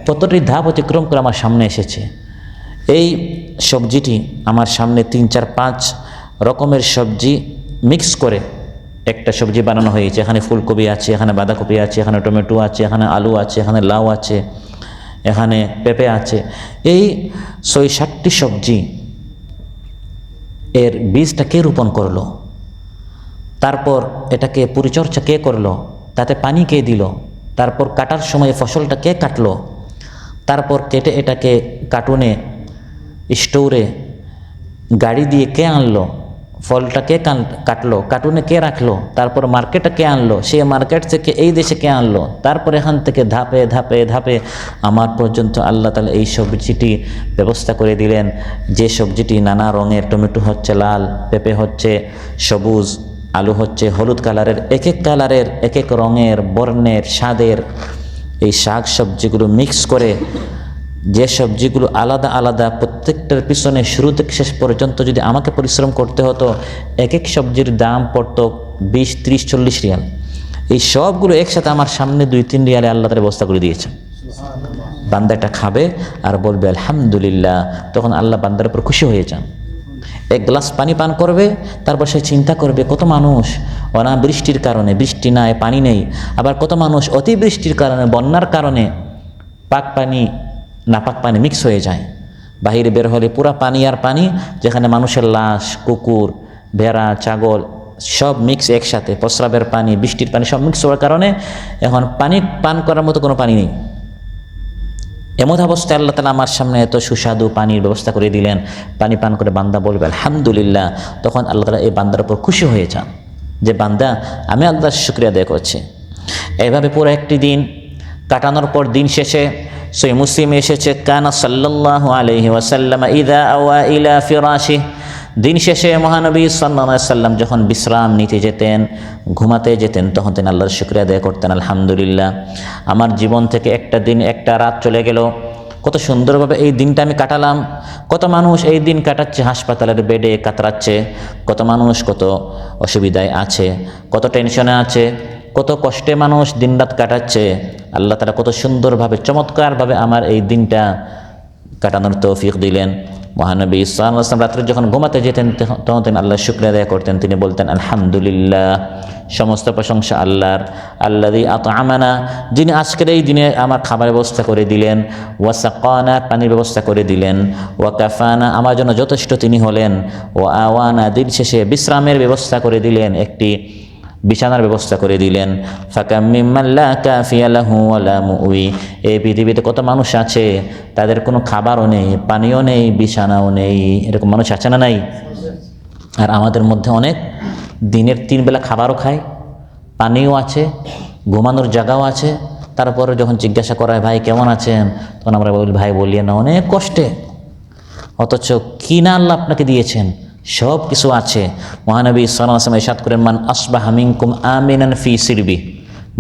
কতটি ধাপ অতিক্রম করে আমার সামনে এসেছে। এই সবজিটি আমার সামনে 3, 4, 5 রকমের সবজি মিক্স করে একটা সবজি বানানো হয়েছে। এখানে ফুলকপি আছে, এখানে বাঁধাকপি আছে, এখানে টমেটো আছে, এখানে আলু আছে, এখানে লাউ আছে, এখানে পেঁপে আছে। এই ৬০-৭০টি সবজি এর বীজটা কে রোপণ করলো, তারপর এটাকে পরিচর্যা কে করলো, তাতে পানি কে দিল, তারপর কাটার সময় ফসলটা কে কাটলো, তারপর কেটে এটাকে কার্টুনে, স্টোরে গাড়ি দিয়ে কে আনলো, ফলটা কে কাটলো, কার্টুনে কে রাখলো, তারপর মার্কেটে কে আনলো, সেই মার্কেট থেকে এই দেশে কে আনলো, তারপর এখান থেকে ধাপে ধাপে ধাপে আমার পর্যন্ত আল্লাহ তাআলা এই সবজিটি ব্যবস্থা করে দিলেন। যে সবজিটি নানা রঙের, টমেটো হচ্ছে লাল, পেঁপে হচ্ছে সবুজ, আলু হচ্ছে হলুদ কালারের, এক এক কালারের, এক এক রঙের, বর্ণের, স্বাদের এই শাক সবজিগুলো মিক্স করে, যে সবজিগুলো আলাদা আলাদা, প্রত্যেকটার পিছনে শুরু থেকে শেষ পর্যন্ত যদি আমাকে পরিশ্রম করতে হতো, এক এক সবজির দাম পড়তো 20, 30, 40 রিয়াল। এই সবগুলো একসাথে আমার সামনে 2-3 রিয়ালে আল্লাহ তাআলা ব্যবস্থা করে দিয়েছেন। বান্দা এটা খাবে আর বলবে আলহামদুলিল্লাহ, তখন আল্লাহ বান্দার উপর খুশি হয়ে যান। এক গ্লাস পানি পান করবে, তারপর সে চিন্তা করবে কত মানুষ অনাবৃষ্টির কারণে, বৃষ্টি নাই, পানি নেই, আবার কত মানুষ অতিবৃষ্টির কারণে, বন্যার কারণে পাক পানি নাপাক পানি মিক্স হয়ে যায়। বাহিরে বের হলে পুরা পানি আর পানি, যেখানে মানুষের লাশ, কুকুর, ভেড়া, ছাগল সব মিক্স একসাথে, প্রস্রাবের পানি, বৃষ্টির পানি সব মিক্স হওয়ার কারণে এখন পানি পান করার মতো কোনো পানি নেই। এমন অবস্থায় আল্লাহ তাআলা আমার সামনে এত সুস্বাদু পানির ব্যবস্থা করে দিলেন, পানি পান করে বান্দা বলবে আলহামদুলিল্লাহ, তখন আল্লাহ তাআলা এই বান্দার উপর খুশি হয়ে যান যে বান্দা আমি আল্লাহর শুকরিয়া আদায় করছি। এইভাবে পুরো একটি দিন কাটানোর পর দিন শেষে সহিহ মুসলিমে এসেছে, কানা সাল্লাল্লাহু আলাইহি ওয়াসাল্লাম ইযা আওয়া ইলা ফিরাশিহি, দিন শেষে মহানবী সাল্লাল্লাহু আলাইহি ওয়াসাল্লাম যখন বিশ্রাম নিতে যেতেন, ঘুমাতে যেতেন, তখন তিনি আল্লাহর শুকরিয়া আদায় করতেন, আলহামদুলিল্লাহ, আমার জীবন থেকে একটা দিন, একটা রাত চলে গেল, কত সুন্দরভাবে এই দিনটা আমি কাটালাম। কত মানুষ এই দিন কাটাচ্ছে হাসপাতালের বেডে কাতরাচ্ছে, কত মানুষ কত অসুবিধায় আছে, কত টেনশনে আছে, কত কষ্টে মানুষ দিনরাত কাটাচ্ছে। আল্লাহ তাআলা কত সুন্দরভাবে, চমৎকারভাবে আমার এই দিনটা কাটানোর তৌফিক দিলেন। মহানবী সাল্লাল্লাহু আলাইহি ওয়াসাল্লাম রাত্রে যখন ঘুমাতে যেতেন তখন তিনি আল্লাহর শুকরিয়া আদায় করতেন। তিনি বলতেন আলহামদুলিল্লাহ, সমস্ত প্রশংসা আল্লাহর, আল্লাযী আত'আমানা, যিনি আজকের এই দিনে আমার খাবার ব্যবস্থা করে দিলেন, ওয়া সাকানা, পানির ব্যবস্থা করে দিলেন, ওয়া কাফানা, আমার জন্য যথেষ্ট তিনি হলেন, ওয়া আওয়ানা, দিন শেষে বিশ্রামের ব্যবস্থা করে দিলেন, একটি বিছানার ব্যবস্থা করে দিলেন। ফাকাম মিম্মান লা কাফিয়া লাহু ওয়া লা মুউই, এই পৃথিবীতে কত মানুষ আছে তাদের কোনো খাবারও নেই, পানিও নেই, বিছানাও নেই, এরকম মানুষ আছে না নাই? আর আমাদের মধ্যে অনেক দিনের 3 বেলা খাবারও খায়, পানিও আছে, ঘুমানোর জায়গাও আছে, তারপরে যখন জিজ্ঞাসা করা হয় ভাই কেমন আছেন, তখন আমরা বলি ভাই বলিয়ে না, অনেক কষ্টে। অথচ কি না আল্লাহ আপনাকে দিয়েছেন, সব কিছু আছে। মহানবী সাল্লাল্লাহু আলাইহি ওয়াসাল্লাম ইরশাদ করেন, মান আসবাহা মিনকুম আমিনান ফি সিরবি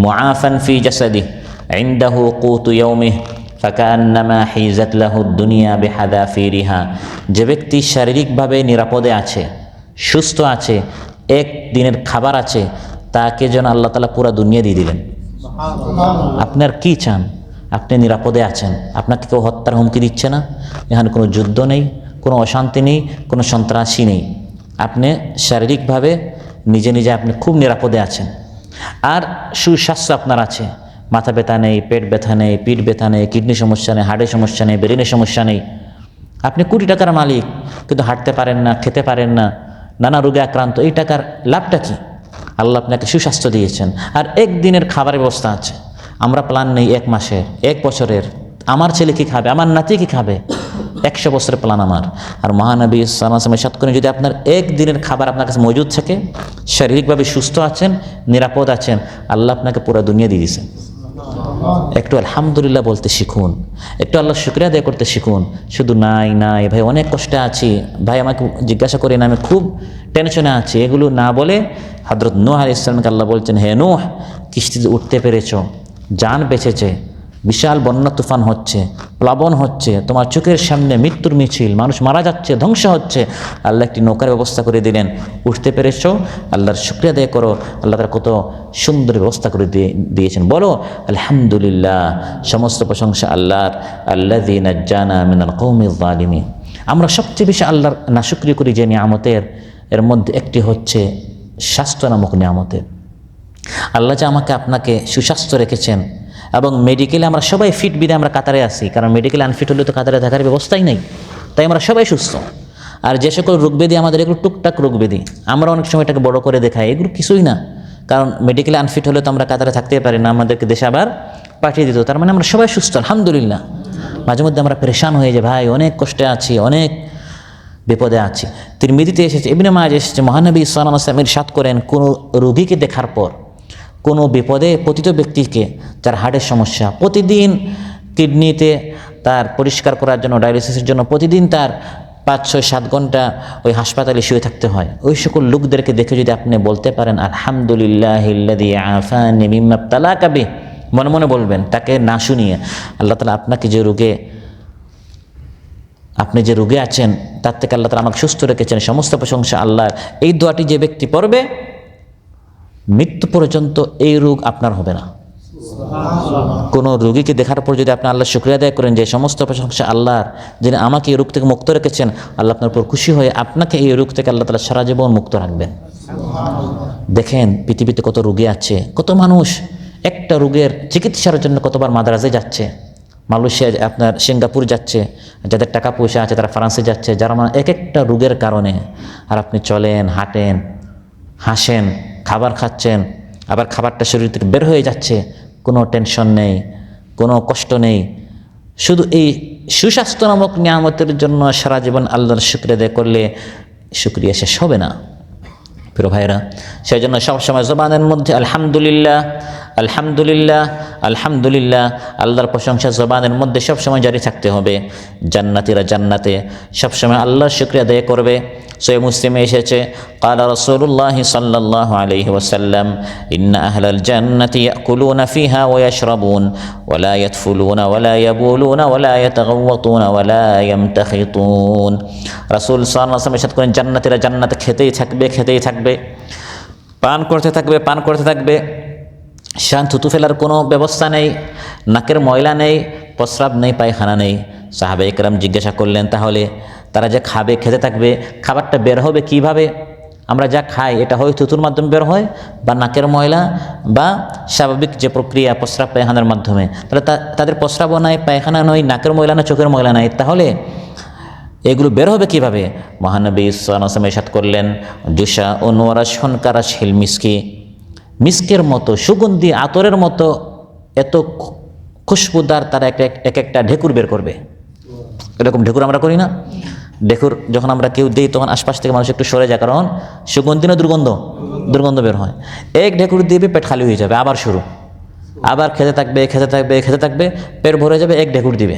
মুআফান ফি জাসাদি ইনদাহু কুতু ইয়াউমিহি ফাকান্নামা হিজাত লাহু দুনিয়া বিহাদাফিরিহা, যে ব্যক্তি শারীরিকভাবে নিরাপদে আছে, সুস্থ আছে, এক দিনের খাবার আছে, তাকে যেন আল্লাহ তাআলা পুরো দুনিয়া দিয়ে দিলেন। আপনার কি চান? আপনি নিরাপদে আছেন, আপনাকে কেউ হত্যার হুমকি দিচ্ছে না, এখানে কোনো যুদ্ধ নেই, কোনো অশান্তি নেই, কোনো সন্ত্রাসী নেই, আপনি শারীরিকভাবে নিজে নিজে আপনি খুব নিরাপদে আছেন। আর সুস্বাস্থ্য আপনার আছে, মাথা ব্যথা নেই, পেট ব্যথা নেই, পিঠ ব্যথা নেই, কিডনি সমস্যা নেই, হার্টের সমস্যা নেই, ব্রেনের সমস্যা নেই। আপনি কোটি টাকার মালিক, কিন্তু হাঁটতে পারেন না, খেতে পারেন না, নানা রোগে আক্রান্ত, এই টাকার লাভটা কি? আল্লাহ আপনাকে সুস্বাস্থ্য দিয়েছেন, আর একদিনের খাবারের ব্যবস্থা আছে। আমরা প্ল্যান নেই 1 মাসের, 1 বছরের, আমার ছেলে কি খাবে, আমার নাতি কি খাবে, 100 বছরের প্ল্যান আমার। আর মহানবী সাল্লাল্লাহু আলাইহি ওয়াসাল্লাম ইরশাদ করেন, যদি আপনার একদিনের খাবার আপনার কাছে মজুদ থাকে, শারীরিকভাবে সুস্থ আছেন, নিরাপদ আছেন, আল্লাহ আপনাকে পুরো দুনিয়া দিয়ে দিয়েছেন। একটু আলহামদুলিল্লাহ বলতে শিখুন, একটু আল্লাহ শুকরিয়া আদায় করতে শিখুন। শুধু নাই নাই ভাই অনেক কষ্টে আছি, ভাই আমাকে জিজ্ঞাসা করেন, আমি খুব টেনশনে আছি, এগুলো না বলে হযরত নূহ আলাইহিস সালামকে আল্লাহ বলছেন, হে নূহ, কিস্তিতে উঠতে পেরেছো, জান বেঁচেছে, বিশাল বন্যা তুফান হচ্ছে, প্লাবন হচ্ছে, তোমার চোখের সামনে মৃত্যুর মিছিল, মানুষ মারা যাচ্ছে, ধ্বংস হচ্ছে, আল্লাহ একটি নৌকার ব্যবস্থা করে দিলেন, উঠতে পেরেছো, আল্লাহর শুকরিয়া আদায় করো, আল্লাহ তার কত সুন্দর ব্যবস্থা করে দিয়েছেন। বলো আলহামদুলিল্লাহ, সমস্ত প্রশংসা আল্লাহর, আল্লাযী নাজ্জানা মিনাল কওমিয যালিমিন। আমরা সবচেয়ে বেশি আল্লাহর নাশুকরি করি যে নিয়ামতের, এর মধ্যে একটি হচ্ছে স্বাস্থ্য নামক নিয়ামতের। আল্লাহ যে আমাকে আপনাকে সুস্বাস্থ্য রেখেছেন, এবং মেডিকেলে আমরা সবাই ফিট বিধে আমরা কাতারে আছি, কারণ মেডিকেলে আনফিট হলে তো কাতারে থাকার ব্যবস্থাই নেই, তাই আমরা সবাই সুস্থ। আর যে সকল রোগব্যাধি আমাদের, এগুলো টুকটাক রোগব্যাধি, আমরা অনেক সময় এটাকে বড় করে দেখাই, এগুলো কিছুই না, কারণ মেডিকেলে আনফিট হলে তো আমরা কাতারে থাকতেই পারি না, আমাদেরকে দেশে আবার পাঠিয়ে দিত। তার মানে আমরা সবাই সুস্থ আলহামদুলিল্লাহ। মাঝে মধ্যে আমরা পেরেশান হয়ে যাই, ভাই অনেক কষ্টে আছি, অনেক বিপদে আছি। তিরমিজিতে এসেছে, ইবনে মাজাহ এসেছে, মহানবী সাল্লাল্লাহু আলাইহি ওয়াসাল্লাম ইরশাদ করেন, কোনো রোগীকে দেখার পর, কোনো বিপদে পতিত ব্যক্তিকে, যার হার্টের সমস্যা, প্রতিদিন কিডনিতে তার পরিষ্কার করার জন্য, ডায়ালিসিসের জন্য প্রতিদিন তার 5-6-7 ঘন্টা ওই হাসপাতালে শুয়ে থাকতে হয়, ওই সকল লোকদেরকে দেখে যদি আপনি বলতে পারেন আলহামদুলিল্লাহিল্লাযী আফানি মিম্মা ইবতালাকা বিহি, মনে মনে বলবেন, তাকে না শুনিয়ে, আল্লাহ তাআলা আপনাকে যে রোগে, আপনি যে রোগে আছেন তার থেকে আল্লাহ তাআলা আমাকে সুস্থ রেখেছেন, সমস্ত প্রশংসা আল্লাহর। এই দোয়াটি যে ব্যক্তি পড়বে, মৃত্যু পর্যন্ত এই রোগ আপনার হবে না। কোনো রোগীকে দেখার পর যদি আপনি আল্লাহ শুকরিয়া আদায় করেন যে সমস্ত প্রশংসা আল্লাহর, যিনি আমাকে এই রোগ থেকে মুক্ত রেখেছেন, আল্লাহ আপনার উপর খুশি হয়ে আপনাকে এই রোগ থেকে আল্লাহ তাআলা সারা জীবন মুক্ত রাখবেন। দেখেন পৃথিবীতে কত রোগী আছে, কত মানুষ একটা রোগের চিকিৎসার জন্য কতবার মাদ্রাজে যাচ্ছে, মালয়েশিয়া, আপনার সিঙ্গাপুর যাচ্ছে, যাদের টাকা পয়সা আছে তারা ফ্রান্সে যাচ্ছে, জার্মান, এক একটা রোগের কারণে। আর আপনি চলেন, হাঁটেন, হাসেন, খাবার খাচ্ছেন, আবার খাবারটা শরীর থেকে বের হয়ে যাচ্ছে, কোনো টেনশন নেই, কোনো কষ্ট নেই। শুধু এই সুস্বাস্থ্য নামক নিয়ামতের জন্য সারা জীবন আল্লাহর শুকরিয়া আদায় করলে শুকরিয়া শেষ হবে না প্রিয় ভাইরা। সেই জন্য সবসময় জবানের মধ্যে আলহামদুলিল্লাহ, আলহামদুলিল্লাহ, আলহামদুলিল্লাহ, আল্লাহর প্রশংসা জবানের মধ্যে সবসময় জারি থাকতে হবে। জান্নাতীরা জান্নাতে সবসময় আল্লাহর শুকরিয়া আদায় করবে। সহিহ মুসলিমে এসেছে, قال رسول الله صلى الله عليه وسلم إن أهل الجنة يأكلون فيها ويشربون ولا يتفلون ولا يبولون ولا يتغوطون ولا يمتخطون। রাসূল সাল্লাল্লাহু আলাইহি ওয়াসাল্লাম ইরশাদ করেন, জান্নাতীরা জান্নাতে খেতেই থাকবে, খেতেই থাকবে, পান করতে থাকবে, পান করতে থাকবে। শান থুতু ফেলার কোনো ব্যবস্থা নেই, নাকের ময়লা নেই, প্রস্রাব নেই, পায়খানা নেই। সাহাবায়ে কেরাম জিজ্ঞাসা করলেন, তাহলে তারা যে খাবে, খেতে থাকবে, খাবারটা বের হবে কিভাবে? আমরা যা খাই এটা হয় থুতুর মাধ্যমে বের হয়, বা নাকের ময়লা, বা স্বাভাবিক যে প্রক্রিয়া প্রস্রাব পায়খানার মাধ্যমে। তাহলে তাদের প্রস্রাবও নাই, পায়খানা নয়, নাকের ময়লা না, চোখের ময়লা নাই, তাহলে এগুলো বের হবে কিভাবে? মহানবী সাল্লাল্লাহু আলাইহি ওয়াসাল্লাম ইরশাদ করলেন, জুসা ও নোয়ারা শনকারা শিল মিসকি, মিস্কের মতো সুগন্ধি আতরের মতো এত খুশবুদার তারা এক একটা ঢেকুর বের করবে। এরকম ঢেকুর আমরা করি না? ঢেকুর যখন আমরা কেউ দিই তখন আশপাশ থেকে মানুষ একটু সরে যায়, কারণ সুগন্ধি না দুর্গন্ধ? দুর্গন্ধ বের হয়। এক ঢেকুর দিবে, পেট খালি হয়ে যাবে, আবার শুরু, আবার খেতে থাকবে, খেতে থাকবে, খেতে থাকবে, পেট ভরে যাবে, এক ঢেকুর দিবে,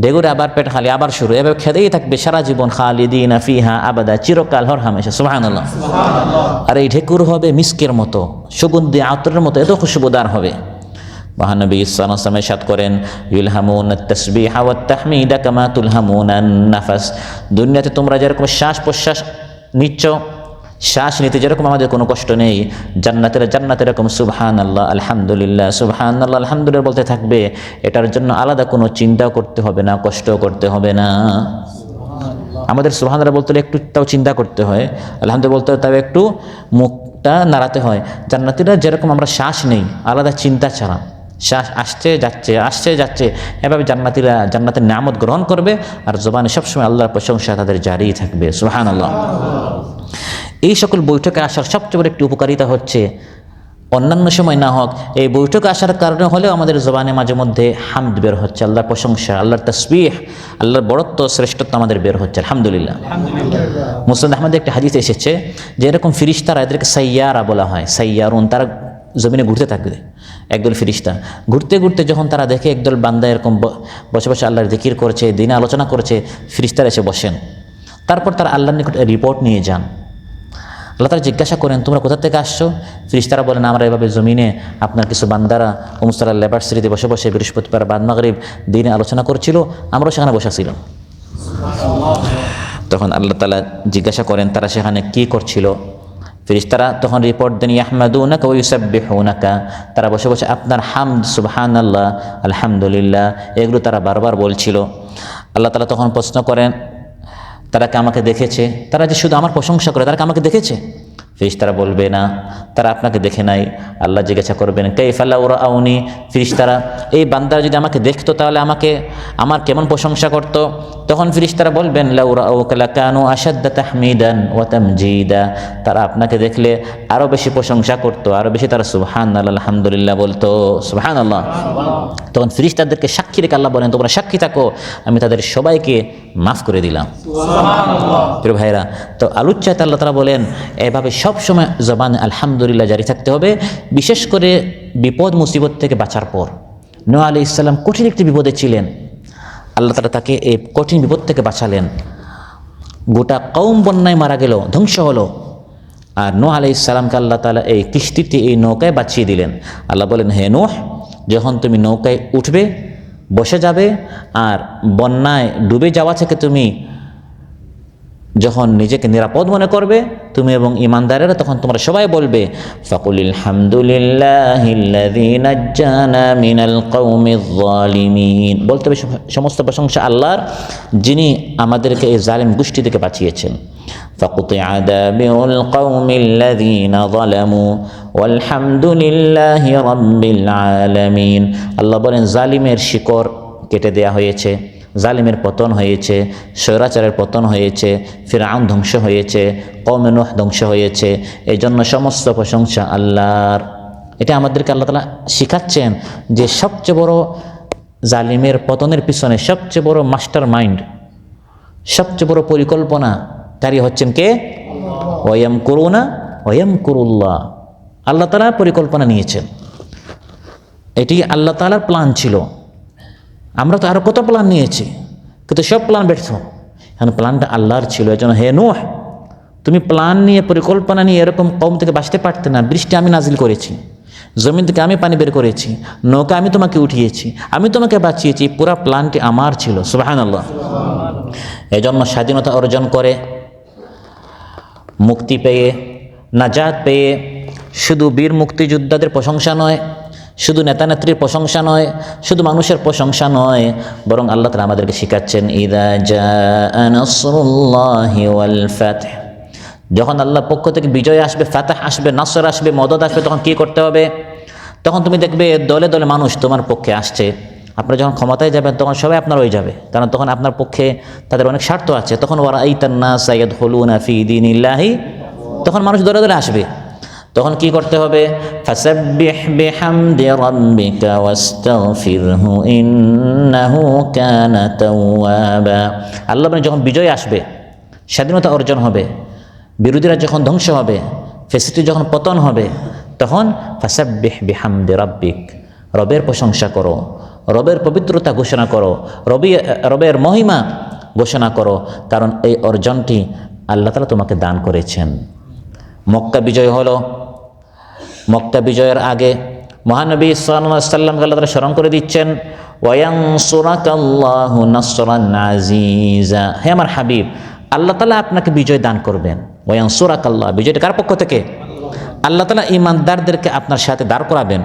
ঢেকুরে আবার পেট খালি, আবার শুরু, এভাবে খেতেই থাকবে সারা জীবন, খালিদিনা ফিহা আবাদা, চিরকাল, হর হামেশা। সুবহানাল্লাহ। আর এই ঢেকুর হবে মিস্কের মতো, সুগন্ধি আতরের মতো, এত খুশবুদার হবে। মহানবী সাল্লাল্লাহু আলাইহি ওয়াসাল্লাম ইরশাদ করেন, ইউলহামুন আত-তাসবিহা ওয়াত তাহমিদা কামা তুলহামুন আন-নাফাস, দুনিয়াতে তোমরা যেরকম শ্বাস প্রশ্বাস নিচ্ছ, শ্বাস নিতে যেরকম আমাদের কোনো কষ্ট নেই, জান্নাতের এরকম সুবহানাল্লাহ আলহামদুলিল্লাহ সুবহানাল্লাহ আলহামদুলিল্লাহ বলতে থাকবে। এটার জন্য আলাদা কোনো চিন্তাও করতে হবে না, কষ্টও করতে হবে না। আমাদের সুবহানাল্লাহ বলতে হলে একটু তাও চিন্তা করতে হয়, আলহামদুলিল্লাহ বলতে তাও একটু মুখটা নাড়াতে হয়। জান্নাতীরা যেরকম আমরা শ্বাস নেই আলাদা চিন্তা ছাড়া, শ্বাস আসছে যাচ্ছে, আসছে যাচ্ছে, এভাবে জান্নাতীরা জান্নাতের নিয়ামত গ্রহণ করবে, আর জবানে সবসময় আল্লাহর প্রশংসা তাদের জারি থাকবে। সুবহানাল্লাহ। এই সকল বৈঠকে আসার সবচেয়ে বড় একটি উপকারিতা হচ্ছে, অন্যান্য সময় না হোক, এই বৈঠকে আসার কারণে হলেও আমাদের জবানে মাঝে মধ্যে হামদ বের হচ্ছে, আল্লাহর প্রশংসা, আল্লাহর তাসবিহ, আল্লাহর বড়ত্ব শ্রেষ্ঠত্ব আমাদের বের হচ্ছে, আলহামদুলিল্লাহ। মুসনাদ আহমদে একটা হাদিস এসেছে যে এরকম ফিরিস্তারা, এদেরকে সাইয়ারা বলা হয়, সাইয়ারুন, তারা জমিনে ঘুরতে থাকবে। একদল ফিরিস্তা ঘুরতে ঘুরতে যখন তারা দেখে একদল বান্দা এরকম বসে বসে আল্লাহর জিকির করছে, দিনে আলোচনা করছে, ফিরিস্তারা এসে বসেন। তারপর তারা আল্লাহর নিকট রিপোর্ট নিয়ে যান। আল্লাহ তারা জিজ্ঞাসা করেন, তোমরা কোথা থেকে আসছো? ফিরিস্তারা বলেন, আমরা এভাবে জমিনে আপনার কিছু বান্দারা উমসাল্লাহ ল্যাবরেটরিতে বসে বসে বৃহস্পতিবার বাদ মাগরিব দিনে আলোচনা করছিল, আমরাও সেখানে বসেছিলাম। তখন আল্লাহ তাআলা জিজ্ঞাসা করেন তারা সেখানে কি করছিল। ফিরিস্তারা তখন রিপোর্ট দেন, ইয়াহমাদুনাকা ওয়া ইউসাব্বিহুনাকা, তারা বসে বসে আপনার হামদ, সুবহানাল্লাহ, আলহামদুলিল্লাহ এগুলো তারা বারবার বলছিল। আল্লাহ তাআলা তখন প্রশ্ন করেন, তারা কি আমাকে দেখেছে? তারা যে শুধু আমার প্রশংসা করে, তারা কি আমাকে দেখেছে? ফিরিস্তারা বলবে না, তারা আপনাকে দেখে নাই। আল্লাহ জিজ্ঞাসা করবেন, কাইফা লাউ রাআউনি, ফিরিস্তারা এই বান্দারা যদি আমাকে দেখতো তাহলে আমার কেমন প্রশংসা করতো? তখন ফিরিস্তারা বলবেন, লাউ রাআউকা লাকানু আশাদ্দা তাহমিদান ওয়া তামজিদা, তারা আপনাকে দেখলে আরও বেশি প্রশংসা করতো, আরও বেশি তারা সুবহানাল্লাহ আলহামদুলিল্লাহ বলতো। সুবহানাল্লাহ। তখন ফিরিস্তাদেরকে সাক্ষী রেখে আল্লাহ বলেন, তোমরা সাক্ষী থাকো, আমি তাদের সবাইকে মাফ করে দিলাম। প্রিয় ভাইরা, তো আলোচ্যাতে আল্লাহ তাআলা বলেন এভাবে সবসময় জবানে আলহামদুলিল্লাহ জারি থাকতে হবে, বিশেষ করে বিপদ মুসিবত থেকে বাঁচার পর। নূহ আলাইহিস সালাম কঠিন একটি বিপদে ছিলেন, আল্লাহ তাআলা তাকে এই কঠিন বিপদ থেকে বাঁচালেন। গোটা কওম বন্যায় মারা গেল, ধ্বংস হলো, আর নূহ আলাইহিস সালামকে আল্লাহ তাআলা এই কিস্তিতে, এই নৌকায় বাঁচিয়ে দিলেন। আল্লাহ বলেন, হে নূহ, যখন তুমি নৌকায় উঠবে, বসে যাবে, আর বন্যায় ডুবে যাওয়া থেকে তুমি যখন নিজেকে নিরাপদ মনে করবে, তুমি এবং ঈমানদারেরা, তখন তোমরা সবাই বলবে, ফাকুলিল হামদুলিল্লাহিল্লাযী নাজ্জানা মিনাল কওমিয যালিমিন, বলতে হবে সমস্ত প্রশংসা আল্লাহর, যিনি আমাদেরকে এই জালিম গোষ্ঠী থেকে বাঁচিয়েছেন। ফাকুতিআ দাবিরুল কওমিল্লাযীনা যালামু ওয়ালহামদুলিল্লাহি রাব্বিল আলামিন। আল্লাহ বলেন জালিমের শিকড় কেটে দেয়া হয়েছে, জালিমের পতন হয়েছে, স্বৈরাচারের পতন হয়েছে, ফিরআউন ধ্বংস হয়েছে, কওমে নূহ ধ্বংস হয়েছে। এই জন্য সমস্ত প্রশংসা আল্লাহর। এটা আমাদেরকে আল্লাহ তাআলা শিখাচ্ছেন যে সবচেয়ে বড় জালিমের পতনের পিছনে সবচেয়ে বড় মাস্টার মাইন্ড, সবচেয়ে বড় পরিকল্পনাকারী হচ্ছেন কে? ওয়ায়ামকুরুনা ওয়ায়ামকুরুল্লাহ। আল্লাহ তাআলা পরিকল্পনা নিয়েছেন, এটি আল্লাহ তাআলার প্ল্যান ছিল। আমরা তো আরও কত প্ল্যান নিয়েছি, কিন্তু সব প্ল্যান ব্যর্থ। এখন প্ল্যানটা আল্লাহর ছিল। এই জন্য হে নূহ, তুমি প্ল্যান নিয়ে, পরিকল্পনা নিয়ে এরকম কওম থেকে বাঁচতে পারতে না। বৃষ্টি আমি নাজিল করেছি, জমিন থেকে আমি পানি বের করেছি, নৌকা আমি তোমাকে উঠিয়েছি, আমি তোমাকে বাঁচিয়েছি, পুরা প্ল্যানটি আমার ছিল। সুবহানাল্লাহ। এই জন্য স্বাধীনতা অর্জন করে, মুক্তি পেয়ে, নাজাত পেয়ে শুধু বীর মুক্তিযোদ্ধাদের প্রশংসা নয়, শুধু নেতা নেত্রীর প্রশংসা নয়, শুধু মানুষের প্রশংসা নয়, বরং আল্লাহ তাআলা আমাদেরকে শেখাচ্ছেন ইযা জাআ নাসরুল্লাহি ওয়াল ফাতহ, যখন আল্লাহর পক্ষ থেকে বিজয় আসবে, ফাতহ আসবে, নাসর আসবে, মদদ আসবে, তখন কি করতে হবে? তখন তুমি দেখবে দলে দলে মানুষ তোমার পক্ষে আসছে। আপনারা যখন ক্ষমতায় যাবেন তখন সবাই আপনার হয়ে যাবে, কারণ তখন আপনার পক্ষে তাদের অনেক স্বার্থ আছে। তখন ওয়ারাআইতান নাসা ইয়াদখুলুনা ফি দীনিল্লাহি, তখন মানুষ দলে দলে আসবে। তখন কি করতে হবে? ফাসাব্বিহ বিহামদি রাব্বিকা ওয়াস্তাগফিরহু ইন্নাহু কানা তাওয়াবা। আল্লাহ বলেন যখন বিজয় আসবে, স্বাধীনতা অর্জন হবে, বিরোধীরা যখন ধ্বংস হবে, ফেসিলিটি যখন পতন হবে, তখন ফাসাব্বিহ বিহামদি রাব্বিক, রবের প্রশংসা করো, রবের পবিত্রতা ঘোষণা করো, রবের মহিমা ঘোষণা করো, কারণ এই অর্জনটি আল্লাহ তাআলা তোমাকে দান করেছেন। মক্কা বিজয় হলো, মক্কা বিজয়ের আগে মহানবী সাল্লাল্লাহু আলাইহি ওয়াসাল্লামকে আল্লাহ তাআলা স্মরণ করে দিচ্ছেন ওয়ায়ানসুরাকাল্লাহু নাসরান আজিজা, হে আমার হাবিব, আল্লাহ তাআলা আপনাকে বিজয় দান করবেন। ওয়ায়ানসুরাকাল্লাহ, বিজয়টা কার পক্ষ থেকে? আল্লাহ তাআলা ঈমানদারদেরকে আপনার সাথে দাঁড় করাবেন।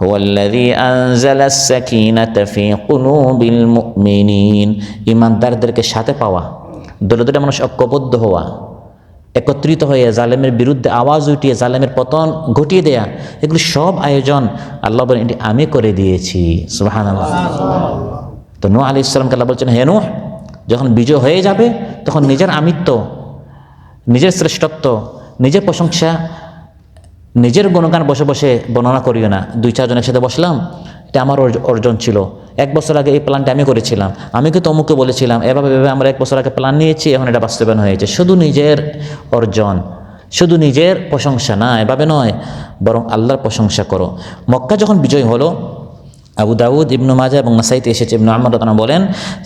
হুয়াল্লাযী আনজালাস সাকিনাতা ফী কুলুবিল মুমিনিন, ঈমানদারদেরকে সাথে পাওয়া, দলে দলে মানুষ ঐক্যবদ্ধ হওয়া, একত্রিত হয়ে জালেমের বিরুদ্ধে আওয়াজ উঠিয়ে জালেমের পতন ঘটিয়ে দেয়া, এগুলি সব আয়োজন আল্লাহ বলেন এটি আমি করে দিয়েছি। সুবহানাল্লাহ। তো নূহ আলাইহিস সালামকে আল্লাহ বলছেন, হে নূহ, যখন বিজয় হয়ে যাবে তখন নিজের আমিত্ব, নিজের শ্রেষ্ঠত্ব, নিজের প্রশংসা, নিজের গুণগান বসে বসে বর্ণনা করিও না। 2-4 জন একসাথে বসলাম, এটা আমার অর্জন ছিল, 1 বছর আগে এই প্ল্যানটা আমি করেছিলাম, আমি কি তমুকে বলেছিলাম, এভাবে আমরা 1 বছর আগে প্ল্যান নিয়েছি, এখন এটা বাস্তবায়ন হয়েছে। শুধু নিজের অর্জন, শুধু নিজের প্রশংসা না, এভাবে নয়, বরং আল্লাহর প্রশংসা করো। মক্কা যখন বিজয় হলো, আবু দাউদ, ইবনু মাজাহ এবং নাসাইতে এসেছে, ইবনু আমর রাদিয়াল্লাহু আনহু বলেন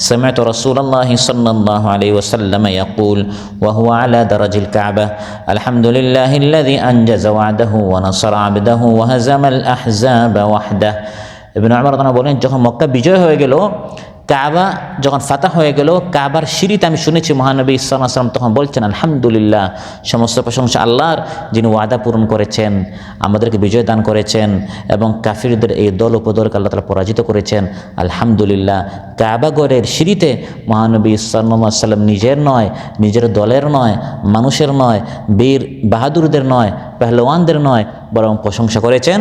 সামি'তু রাসূলুল্লাহি সাল্লাল্লাহু আলাইহি ওয়াসাল্লাম ইয়াকুল ওয়া হুয়া আলা দারাজিল কাবা আলহামদুলিল্লাহিল্লাযী আনজাযা ওয়া'দাহু ওয়া নাসারা 'abদাহু ওয়া হাযামাল আহজাবা ওয়াহদাহু। ইবনু আমর রাদিয়াল্লাহু আনহু বলেন যখন মক্কা বিজয় হয়ে গেল, কাবা যখন ফাতাহ হয়ে গেল, কাবার সিঁড়িতে আমি শুনেছি মহানবী সাল্লাল্লাহু আলাইহি ওয়াসাল্লাম তখন বলছেন আলহামদুলিল্লাহ, সমস্ত প্রশংসা আল্লাহর, যিনি ওয়াদা পূরণ করেছেন, আমাদেরকে বিজয় দান করেছেন এবং কাফিরদের এই দল উপদলকে আল্লাহ তাআলা পরাজিত করেছেন। আলহামদুলিল্লাহ। কাবা ঘরের সিঁড়িতে মহানবী সাল্লাল্লাহু আলাইহি ওয়াসাল্লাম নিজের নয়, নিজের দলের নয়, মানুষের নয়, বীর বাহাদুরদের নয়, পেহলওয়ানদের নয়, বরং প্রশংসা করেছেন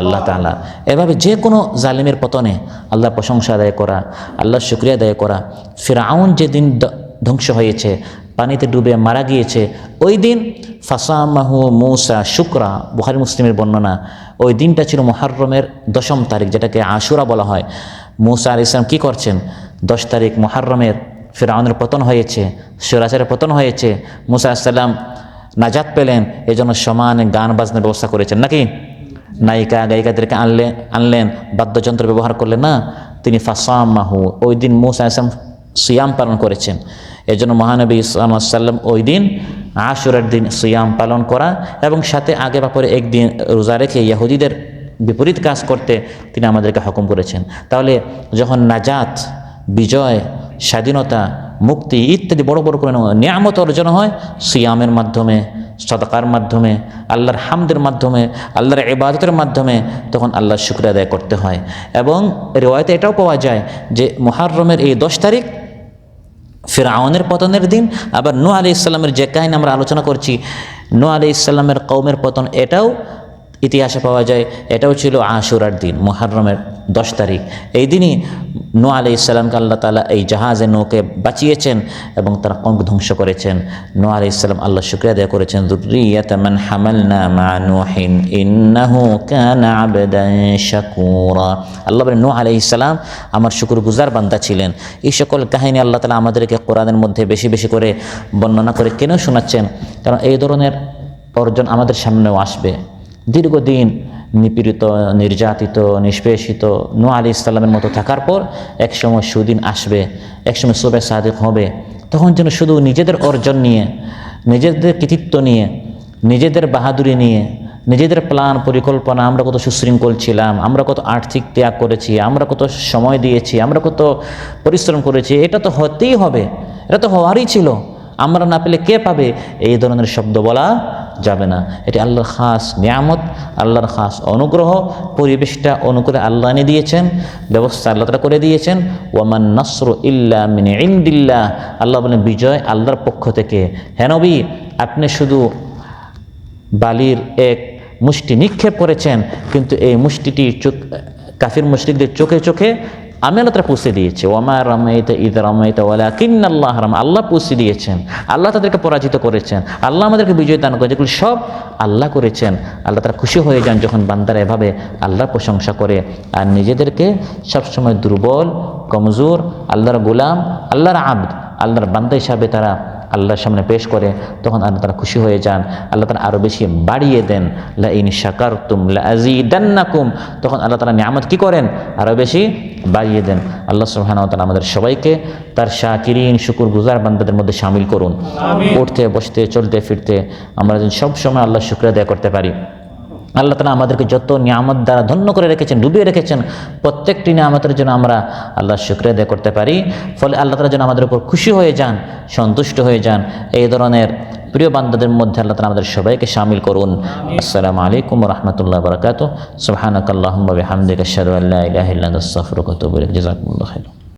আল্লাহ তাআলা। এভাবে যে কোনো জালিমের পতনে আল্লাহর প্রশংসা আদায় করা, আল্লাহর শুকরিয়া আদায় করা। ফিরআউন যেদিন ধ্বংস হয়েছে, পানিতে ডুবে মারা গিয়েছে, ওই দিন ফাসামাহু মূসা শুকরা, বুখারী মুসলিমের বর্ণনা, ওই দিনটা ছিল মুহররমের 10ম তারিখ, যেটাকে আশুরা বলা হয়। মূসা আলাইহিস সালাম কী করছেন? 10 তারিখ মুহররমের ফিরআউনের পতন হয়েছে, স্বৈরাচারের পতন হয়েছে, মূসা আলাইহিস সালাম নাজাত পেলেন, এজন্য সমান গান বাজনার ব্যবস্থা করেছেন নাকি? নায়িকা গায়িকাদেরকে আনলেন, বাদ্যযন্ত্র ব্যবহার করলেন না, তিনি ফাসামাহু, ওই দিন মূসা আলাইহিস সালাম সিয়াম পালন করেছেন। এজন্য মহানবী সাল্লাল্লাহু আলাইহি ওয়াসাল্লাম ওই দিন আশুরার দিন সিয়াম পালন করা এবং সাথে আগে বা পরে একদিন রোজা রেখে ইহুদিদের বিপরীত কাজ করতে তিনি আমাদেরকে হুকুম করেছেন। তাহলে যখন নাজাত, বিজয়, স্বাধীনতা, মুক্তি ইত্যাদি বড় বড় কোনো নিয়ামত অর্জন হয় সিয়ামের মাধ্যমে, সাদাকার মাধ্যমে, আল্লাহর হামদের মাধ্যমে, আল্লাহর ইবাদতের মাধ্যমে, তখন আল্লাহর শুকর আদায় করতে হয়। এবং রিওয়ায়াতে এটাও পাওয়া যায় যে মুহররমের এই 10 তারিখ ফিরআউনের পতনের দিন। আবার নূহ আলাইহিস সালামের যে কাহিনী আমরা আলোচনা করছি, নূহ আলাইহিস সালামের কওমের পতন, এটাও ইতিহাসে পাওয়া যায়, এটাও ছিল আশুরার দিন, মুহররমের 10 তারিখ। এই দিনই নূহ আলাইহিস সালামকে আল্লাহ তাআলা এই জাহাজে নৌকে বাঁচিয়েছেন এবং তারা কওমকে ধ্বংস করেছেন। নূহ আলাইহিস সালাম আল্লাহর শুকরিয়া আদায় করেছেন, যুররিয়াতা মান হামালনা মা নূহিন ইন্নাহু কানা আবদান শাকুরা। আল্লাহ বলেন নূহ আলাইহিস সালাম আমার শুকরগুজার বান্দা ছিলেন। এই সকল কাহিনী আল্লাহ তাআলা আমাদেরকে কোরআনের মধ্যে বেশি বেশি করে বর্ণনা করে কেন শোনাচ্ছেন? কারণ এই ধরনের অর্জন আমাদের সামনেও আসবে। দীর্ঘদিন নিপীড়িত, নির্যাতিত, নিষ্পেষিত নূহ আলাইহিস সালামের মতো থাকার পর একসময় সুদিন আসবে, একসময় সবে সাদিক হবে। তখন যেন শুধু নিজেদের অর্জন নিয়ে, নিজেদের কৃতিত্ব নিয়ে, নিজেদের বাহাদুরি নিয়ে, নিজেদের প্ল্যান পরিকল্পনা, আমরা কত সুশৃঙ্খল ছিলাম, আমরা কত আর্থিক ত্যাগ করেছি, আমরা কত সময় দিয়েছি, আমরা কত পরিশ্রম করেছি, এটা তো হতেই হবে, এটা তো হওয়ারই ছিল, আমরা না পেলে কে পাবে, এই ধরনের শব্দ বলা যাবে না। এটি আল্লাহর খাস নিয়ামত, আল্লাহর খাস অনুগ্রহ। পরিবেশটা অনুকূলে আল্লাহ এনে দিয়েছেন, ব্যবস্থা আল্লাহ তাআলা করে দিয়েছেন। ওয়ামান নাসরু ইল্লা মিন ইনদিল্লাহ, আল্লাহ বলেন বিজয় আল্লাহর পক্ষ থেকে। হে নবী, আপনি শুধু বালির এক মুষ্টি নিক্ষেপ করেছেন, কিন্তু এই মুষ্টিটি কাফির মুশরিকদের চোখে চোখে আমি আল্লাহ তারা পৌঁছে দিয়েছে। ওমা রামাইতা ইদ রামাইতা ওয়ালাকিন্নাল্লাহ রামা, আল্লাহ পৌঁছে দিয়েছেন, আল্লাহ তাদেরকে পরাজিত করেছেন, আল্লাহ আমাদেরকে বিজয় দান করেছেন। যেগুলো সব আল্লাহ করেছেন। আল্লাহ তারা খুশি হয়ে যান যখন বান্দারা এভাবে আল্লাহর প্রশংসা করে আর নিজেদেরকে সবসময় দুর্বল, কমজোর, আল্লাহর গোলাম, আল্লাহর আব্দ, আল্লাহর বান্দা হিসাবে তারা আল্লাহর সামনে পেশ করে, তখন আল্লাহ তারা খুশি হয়ে যান। আল্লাহ তারা আরও বেশি বাড়িয়ে দেন। লা ইন শাকারতুম লা আযীদান্নাকুম, তখন আল্লাহ তাআলা নিয়ামত কি করেন? আরও বেশি বাড়িয়ে দেন। আল্লাহ সুবহানাহু ওয়া তাআলা আমাদের সবাইকে তার শাকিরিন শুকরগুজার বান্দাদের মধ্যে শামিল করুন। উঠতে বসতে চলতে ফিরতে আমরা যেন সব সময় আল্লাহর শুকরিয়া আদায় করতে পারি। আল্লাহ তাআলা আমাদেরকে যত নিয়ামত দ্বারা ধন্য করে রেখেছেন, ডুবিয়ে রেখেছেন, প্রত্যেকটি নিয়ামতের জন্য আমরা আল্লাহর শুকরিয়া আদায় করতে পারি। ফলে আল্লাহ তাআলা যেন আমাদের উপর খুশি হয়ে যান, সন্তুষ্ট হয়ে যান। এই ধরনের প্রিয় বান্দাদের মধ্যে আল্লাহ তাআলা আমাদের সবাইকে শামিল করুন। আসসালামু আলাইকুম ওয়া রাহমাতুল্লাহি ওয়া বারাকাতুহু। সুবহানাকাল্লাহুম্মা ওয়া বিহামদিকা আশহাদু আল্লা ইলাহা ইল্লা আনতা আস্তাগফিরুকা ওয়া আতুবু ইলাইক। জাযাকুমুল্লাহু খাইরান।